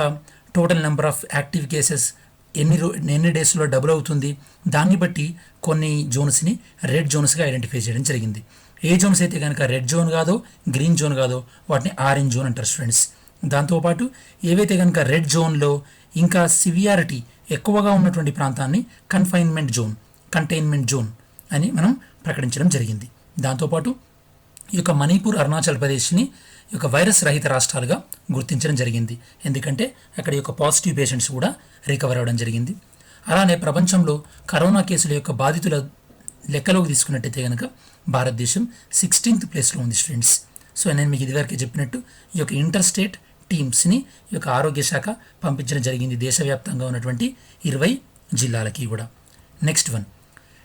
total number of active cases ఎన్ని డేస్లో డబుల్ అవుతుంది దాన్ని బట్టి కొన్ని జోన్స్ని రెడ్ జోన్స్గా ఐడెంటిఫై చేయడం జరిగింది. ఏ జోన్స్ అయితే కనుక రెడ్ జోన్ కాదో గ్రీన్ జోన్ కాదో వాటిని ఆరెంజ్ జోన్ అంటారు స్టూడెంట్స్. దాంతోపాటు ఏవైతే కనుక రెడ్ జోన్లో ఇంకా సివియారిటీ ఎక్కువగా ఉన్నటువంటి ప్రాంతాన్ని కంటైన్మెంట్ జోన్ అని మనం ప్రకటించడం జరిగింది. దాంతోపాటు ఈ యొక్క మణిపూర్, అరుణాచల్ ప్రదేశ్ని ఈ యొక్క వైరస్ రహిత రాష్ట్రాలుగా గుర్తించడం జరిగింది. ఎందుకంటే అక్కడ యొక్క పాజిటివ్ పేషెంట్స్ కూడా రికవర్ అవ్వడం జరిగింది. అలానే ప్రపంచంలో కరోనా కేసుల యొక్క బాధితుల లెక్కలోకి తీసుకున్నట్టయితే కనుక భారతదేశం 16th ప్లేస్లో ఉంది స్టూడెంట్స్. నేను మీకు ఇదివరకే చెప్పినట్టు ఈ యొక్క ఇంటర్ స్టేట్ టీమ్స్ని ఈ యొక్క ఆరోగ్య శాఖ పంపించడం జరిగింది దేశవ్యాప్తంగా ఉన్నటువంటి 20 జిల్లాలకి కూడా. Next one,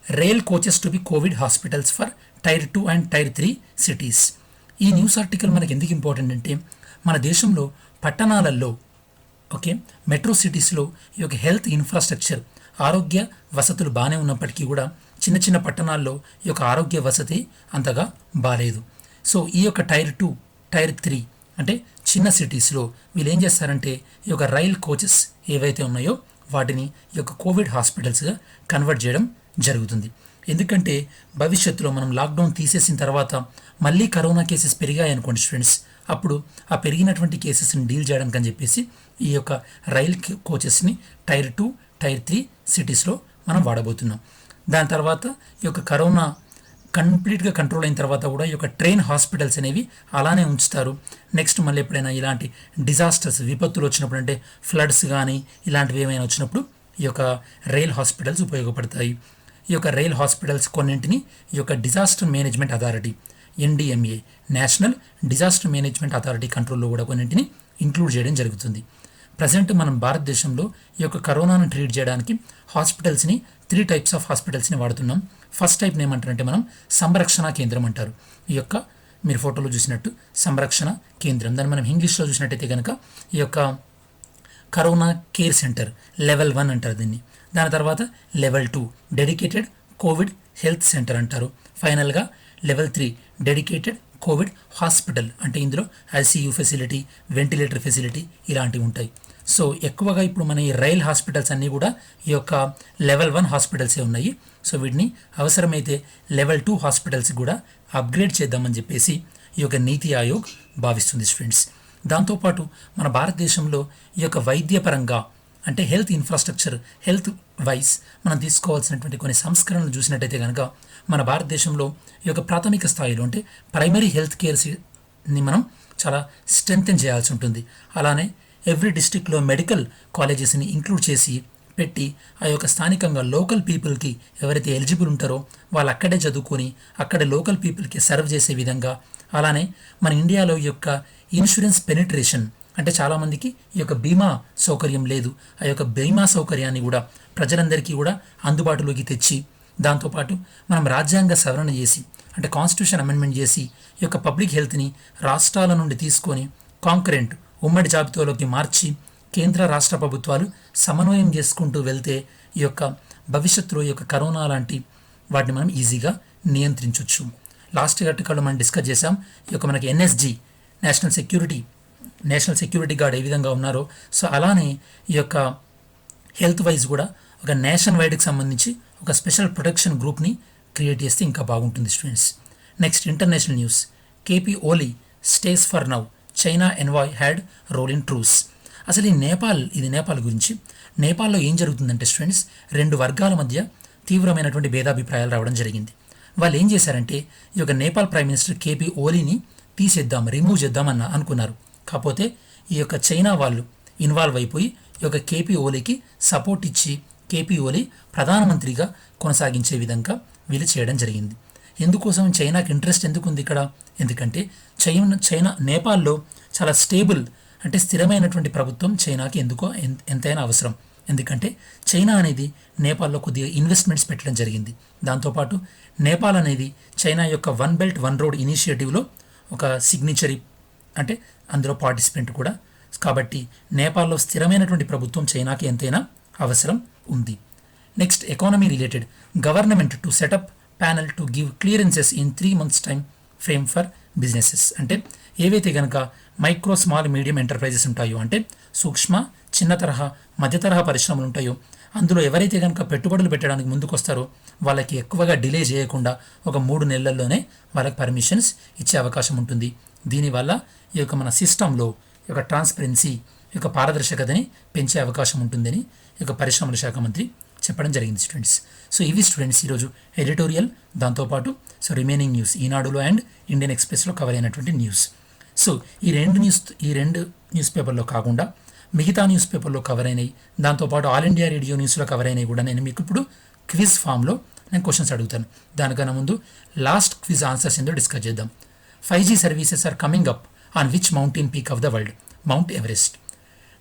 rail coaches to be Covid hospitals for Tier 2 and Tier 3 cities. ఈ న్యూస్ ఆర్టికల్ మనకి ఎందుకు ఇంపార్టెంట్ అంటే మన దేశంలో పట్టణాలలో ఓకే మెట్రో సిటీస్లో ఈ యొక్క హెల్త్ ఇన్ఫ్రాస్ట్రక్చర్ ఆరోగ్య వసతులు బాగానే ఉన్నప్పటికీ కూడా చిన్న చిన్న పట్టణాల్లో ఈ యొక్క ఆరోగ్య వసతి అంతగా బాలేదు. సో ఈ యొక్క టైర్ 2 టైర్ 3 అంటే చిన్న సిటీస్లో వీళ్ళు ఏం చేస్తారంటే ఈ యొక్క రైల్ కోచెస్ ఏవైతే ఉన్నాయో వాటిని ఈ యొక్క కోవిడ్ హాస్పిటల్స్గా కన్వర్ట్ చేయడం జరుగుతుంది. ఎందుకంటే భవిష్యత్తులో మనం లాక్డౌన్ తీసేసిన తర్వాత మళ్ళీ కరోనా కేసెస్ పెరిగాయి అనుకోండి స్టూడెంట్స్, అప్పుడు ఆ పెరిగినటువంటి కేసెస్ని డీల్ చేయడానికి అని చెప్పేసి ఈ యొక్క రైల్ కోచెస్ని టైర్ 2 టైర్ 3 సిటీస్లో మనం వాడబోతున్నాం. దాని తర్వాత ఈ యొక్క కరోనా కంప్లీట్గా కంట్రోల్ అయిన తర్వాత కూడా ఈ యొక్క ట్రైన్ హాస్పిటల్స్ అనేవి అలానే ఉంచుతారు. నెక్స్ట్ మళ్ళీ ఎప్పుడైనా ఇలాంటి డిజాస్టర్స్ విపత్తులు వచ్చినప్పుడు అంటే ఫ్లడ్స్ కానీ ఇలాంటివి ఏమైనా వచ్చినప్పుడు ఈ యొక్క రైల్ హాస్పిటల్స్ ఉపయోగపడతాయి. ఈ యొక్క రైల్ హాస్పిటల్స్ కొన్నింటిని ఈ యొక్క disaster management authority NDMA national disaster management authority కంట్రోల్లో కూడా కొన్నింటిని ఇంక్లూడ్ చేయడం జరుగుతుంది. ప్రజెంట్ మనం భారతదేశంలో ఈ యొక్క కరోనాను ట్రీట్ చేయడానికి హాస్పిటల్స్ని 3 టైప్స్ ఆఫ్ హాస్పిటల్స్ని వాడుతున్నాం. ఫస్ట్ టైప్ని ఏమంటారంటే మనం సంరక్షణ కేంద్రం అంటారు. ఈ యొక్క మీరు ఫోటోలో చూసినట్టు సంరక్షణ కేంద్రం, దాన్ని మనం ఇంగ్లీష్లో చూసినట్టయితే కనుక ఈ యొక్క కరోనా కేర్ సెంటర్ లెవెల్ 1 అంటారు దీన్ని. దాని తర్వాత level 2 dedicated Covid health centre అంటారు. ఫైనల్గా లెవెల్ 3 డెడికేటెడ్ కోవిడ్ హాస్పిటల్, అంటే ఇందులో ICU ఫెసిలిటీ, వెంటిలేటర్ ఫెసిలిటీ ఇలాంటివి ఉంటాయి. సో ఎక్కువగా ఇప్పుడు మన ఈ రైల్ హాస్పిటల్స్ అన్నీ కూడా ఈ యొక్క లెవెల్ 1 హాస్పిటల్సే ఉన్నాయి. సో వీటిని అవసరమైతే లెవెల్ 2 హాస్పిటల్స్ కూడా అప్గ్రేడ్ చేద్దామని చెప్పేసి ఈ యొక్క నీతి ఆయోగ్ భావిస్తుంది స్టూడెంట్స్. దాంతోపాటు మన భారతదేశంలో ఈ యొక్క వైద్యపరంగా అంటే హెల్త్ ఇన్ఫ్రాస్ట్రక్చర్ హెల్త్ వైజ్ మనం తీసుకోవాల్సినటువంటి కొన్ని సంస్కరణలు చూసినట్టయితే కనుక మన భారతదేశంలో ఈ యొక్క ప్రాథమిక స్థాయిలో అంటే ప్రైమరీ హెల్త్ కేర్ని మనం చాలా స్ట్రెంథెన్ చేయాల్సి ఉంటుంది. అలానే ఎవ్రీ డిస్ట్రిక్ట్లో మెడికల్ కాలేజెస్ని ఇంక్లూడ్ చేసి పెట్టి ఆ యొక్క స్థానికంగా లోకల్ పీపుల్కి ఎవరైతే ఎలిజిబుల్ ఉంటారో వాళ్ళు అక్కడే చదువుకొని అక్కడే లోకల్ పీపుల్కి సర్వ్ చేసే విధంగా, అలానే మన ఇండియాలో ఈ యొక్క ఇన్సూరెన్స్ పెనిట్రేషన్ అంటే చాలామందికి ఈ యొక్క బీమా సౌకర్యం లేదు, ఆ యొక్క బీమా సౌకర్యాన్ని కూడా ప్రజలందరికీ కూడా అందుబాటులోకి తెచ్చి దాంతోపాటు మనం రాజ్యాంగ సవరణ చేసి అంటే కాన్స్టిట్యూషన్ అమెండ్మెంట్ చేసి ఈ యొక్క పబ్లిక్ హెల్త్ని రాష్ట్రాల నుండి తీసుకొని కాంకరెంట్ ఉమ్మడి జాబితాలోకి మార్చి కేంద్ర రాష్ట్ర ప్రభుత్వాలు సమన్వయం చేసుకుంటూ వెళ్తే ఈ యొక్క భవిష్యత్తులో ఈ యొక్క కరోనా లాంటి వాటిని మనం ఈజీగా నియంత్రించవచ్చు. లాస్ట్ గట్టుకల్లో మనం డిస్కస్ చేసాం ఈ యొక్క మనకి NSG నేషనల్ సెక్యూరిటీ గార్డ్ ఏ విధంగా ఉన్నారో, సో అలానే ఈ యొక్క హెల్త్ వైజ్ కూడా ఒక నేషన్ వైడ్కి సంబంధించి ఒక స్పెషల్ ప్రొటెక్షన్ గ్రూప్ని క్రియేట్ చేస్తే ఇంకా బాగుంటుంది students. Next international news, KP Oli stays for now, China envoy had role in truce. అసలు ఇది నేపాల్ గురించి. నేపాల్లో ఏం జరుగుతుందంటే స్టూడెంట్స్ 2 వర్గాల మధ్య తీవ్రమైనటువంటి భేదాభిప్రాయాలు రావడం జరిగింది. వాళ్ళు ఏం చేశారంటే ఈ యొక్క నేపాల్ ప్రైమ్ మినిస్టర్ KP Oliని రిమూవ్ చేద్దామని అనుకున్నారు. కాకపోతే ఈ యొక్క చైనా వాళ్ళు ఇన్వాల్వ్ అయిపోయి ఈ యొక్క KP Oliకి సపోర్ట్ ఇచ్చి KP Oli ప్రధానమంత్రిగా కొనసాగించే విధంగా వీళ్ళు చేయడం జరిగింది. ఎందుకోసం చైనాకి ఇంట్రెస్ట్ ఎందుకు ఉంది ఇక్కడ? ఎందుకంటే చైనా నేపాల్లో చాలా స్టేబుల్ అంటే స్థిరమైనటువంటి ప్రభుత్వం చైనాకి ఎందుకో ఎంతైనా అవసరం. ఎందుకంటే చైనా అనేది నేపాల్లో కొద్దిగా ఇన్వెస్ట్మెంట్స్ పెట్టడం జరిగింది. దాంతోపాటు నేపాల్ అనేది చైనా యొక్క 1 బెల్ట్ 1 రోడ్ ఇనిషియేటివ్లో ఒక సిగ్నేచరీ అంటే అందులో పార్టిసిపెంట్ కూడా. కాబట్టి నేపాల్లో స్థిరమైనటువంటి ప్రభుత్వం చైనాకి ఎంతైనా అవసరం ఉంది. Next economy related, government to set up panel to give clearances in 3 months time frame for businesses. అంటే ఏవైతే కనుక మైక్రో స్మాల్ మీడియం ఎంటర్ప్రైజెస్ ఉంటాయో అంటే సూక్ష్మ చిన్న తరహా మధ్య తరహా పరిశ్రమలు ఉంటాయో అందులో ఎవరైతే కనుక పెట్టుబడులు పెట్టడానికి ముందుకు వస్తారో వాళ్ళకి ఎక్కువగా డిలే చేయకుండా ఒక 3 నెలల్లోనే వాళ్ళకి పర్మిషన్స్ ఇచ్చే అవకాశం ఉంటుంది. దీనివల్ల ఈ యొక్క మన సిస్టంలో ఈ యొక్క ట్రాన్స్పరెన్సీ ఈ యొక్క పారదర్శకతని పెంచే అవకాశం ఉంటుందని ఈ యొక్క పరిశ్రమల శాఖ మంత్రి చెప్పడం జరిగింది స్టూడెంట్స్. సో ఇవి స్టూడెంట్స్ ఈరోజు ఎడిటోరియల్, దాంతోపాటు సో రిమైనింగ్ న్యూస్ ఈనాడులో అండ్ ఇండియన్ ఎక్స్ప్రెస్లో కవర్ అయినటువంటి న్యూస్. సో ఈ రెండు న్యూస్ పేపర్లో కాకుండా మిగతా న్యూస్ పేపర్లో కవర్ అయినాయి, దాంతోపాటు ఆల్ ఇండియా రేడియో న్యూస్లో కవర్ అయినాయి కూడా నేను మీకు ఇప్పుడు క్విజ్ ఫామ్లో నేను క్వశ్చన్స్ అడుగుతాను. దానికన్నా ముందు లాస్ట్ క్విజ్ ఆన్సర్స్ ఏందో డిస్కస్ చేద్దాం. 5G services are coming up on which mountain peak of the world? Mount Everest.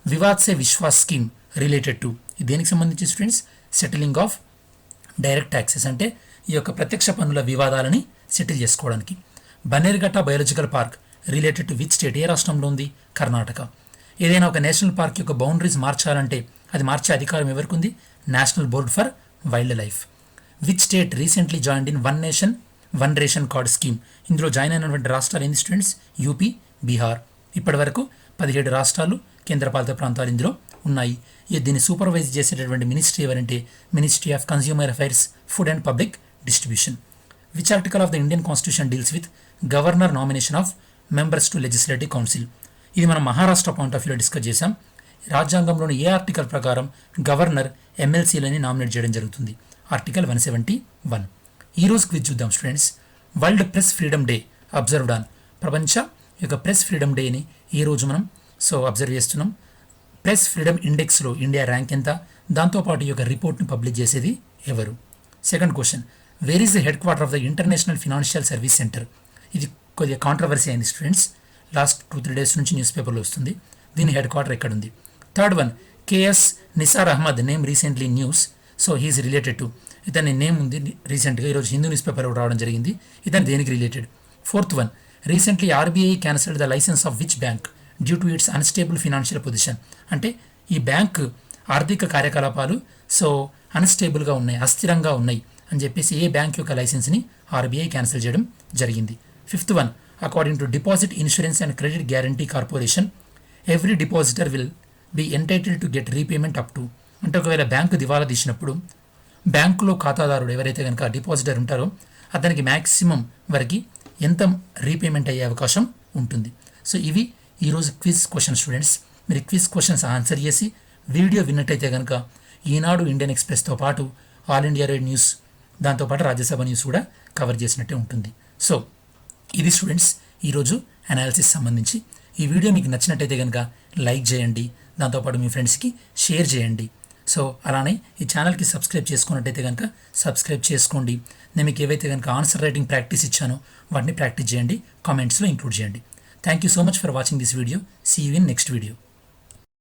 Vivad se Vishwas scheme related to, దేనికి సంబంధించి స్టూడెంట్స్? సెటిలింగ్ ఆఫ్ డైరెక్ట్ ట్యాక్సెస్ అంటే ఈ యొక్క ప్రత్యక్ష పన్నుల వివాదాలని సెటిల్ చేసుకోవడానికి. Bannerghatta biological park related to which state? ఏ రాష్ట్రంలో ఉంది? కర్ణాటక. ఏదైనా ఒక నేషనల్ పార్క్ యొక్క బౌండరీస్ మార్చాలంటే అది మార్చే అధికారం ఎవరికి ఉంది? National board for wild life. Which state recently joined in one nation one ration card scheme? ఇందులో జాయిన్ అయినటువంటి రాష్ట్రాలు ఏంది స్టూడెంట్స్? యూపీ, బీహార్. ఇప్పటి వరకు 17 రాష్ట్రాలు, కేంద్రపాలిత ప్రాంతాలు ఇందులో ఉన్నాయి. దీన్ని సూపర్వైజ్ చేసేటటువంటి మినిస్ట్రీ ఎవరంటే ministry of consumer affairs, food and public distribution. Which article of the Indian constitution deals with governor nomination of members to legislative council? ఇది మనం మహారాష్ట్ర పాయింట్ ఆఫ్ వ్యూలో డిస్కస్ చేశాం. రాజ్యాంగంలోని ఏ ఆర్టికల్ ప్రకారం గవర్నర్ ఎమ్మెల్సీలని నామినేట్ చేయడం జరుగుతుంది? ఆర్టికల్ 171. ఈరోజు క్విజ్ చూద్దాం students. World press freedom day observed on. ప్రపంచ యొక్క ప్రెస్ ఫ్రీడమ్ డేని ఈ రోజు మనం అబ్జర్వ్ చేస్తున్నాం. ప్రెస్ ఫ్రీడమ్ ఇండెక్స్లో ఇండియా ర్యాంక్ ఎంత? దాంతోపాటు ఈ యొక్క రిపోర్ట్ని పబ్లిష్ చేసేది ఎవరు? Second question, where is the headquarter of the international financial service centre? ఇది కొద్దిగా కాంట్రవర్సీ అయింది స్టూడెంట్స్. లాస్ట్ 2-3 డేస్ నుంచి న్యూస్ పేపర్లో వస్తుంది. దీని హెడ్ క్వార్టర్ ఎక్కడ ఉంది? Third one, KS Nisar Ahmed name recently news. He is related to, ఇతని నేమ్ ఉంది రీసెంట్గా ఈరోజు హిందూ న్యూస్ పేపర్లో రావడం జరిగింది. ఇతను దేనికి related? Fourth one, recently RBI cancelled the licence of which bank due to its unstable financial position? అంటే ఈ బ్యాంక్ ఆర్థిక కార్యకలాపాలు అన్స్టేబుల్గా ఉన్నాయి, అస్థిరంగా ఉన్నాయి అని చెప్పేసి ఏ బ్యాంక్ యొక్క లైసెన్స్ని ఆర్బీఐ క్యాన్సిల్ చేయడం జరిగింది. Fifth one, according to deposit insurance and credit guarantee corporation every depositor will be entitle to get repayment up to. అంటే ఒకవేళ బ్యాంకు దివాలా తీసినప్పుడు బ్యాంకులో ఖాతాదారుడు ఎవరైతే కనుక డిపాజిటర్ ఉంటారో అతనికి మ్యాక్సిమం వరకు ఎంత రీపేమెంట్ అయ్యే అవకాశం ఉంటుంది? ఇవి ఈరోజు క్విజ్ క్వశ్చన్ స్టూడెంట్స్. మీరు క్విజ్ క్వశ్చన్స్ ఆన్సర్ చేసి వీడియో విన్నట్టయితే కనుక ఈనాడు ఇండియన్ ఎక్స్ప్రెస్తో పాటు ఆల్ ఇండియా రేడియో న్యూస్, దాంతోపాటు రాజ్యసభ న్యూస్ కూడా కవర్ చేసినట్టే ఉంటుంది. ఇది స్టూడెంట్స్ ఈరోజు అనాలిసిస్ సంబంధించి. ఈ వీడియో మీకు నచ్చినట్టయితే కనుక లైక్ చేయండి, దాంతోపాటు మీ ఫ్రెండ్స్కి షేర్ చేయండి. అలానే ఈ ఛానల్కి సబ్స్క్రైబ్ చేసుకున్నట్టయితే కనుక సబ్స్క్రైబ్ చేసుకోండి. నేను మీకు ఏవైతే కనుక ఆన్సర్ రైటింగ్ ప్రాక్టీస్ ఇచ్చానో వాటిని ప్రాక్టీస్ చేయండి, కామెంట్స్లో ఇంక్లూడ్ చేయండి. Thank you so much for watching this video. See you in next video.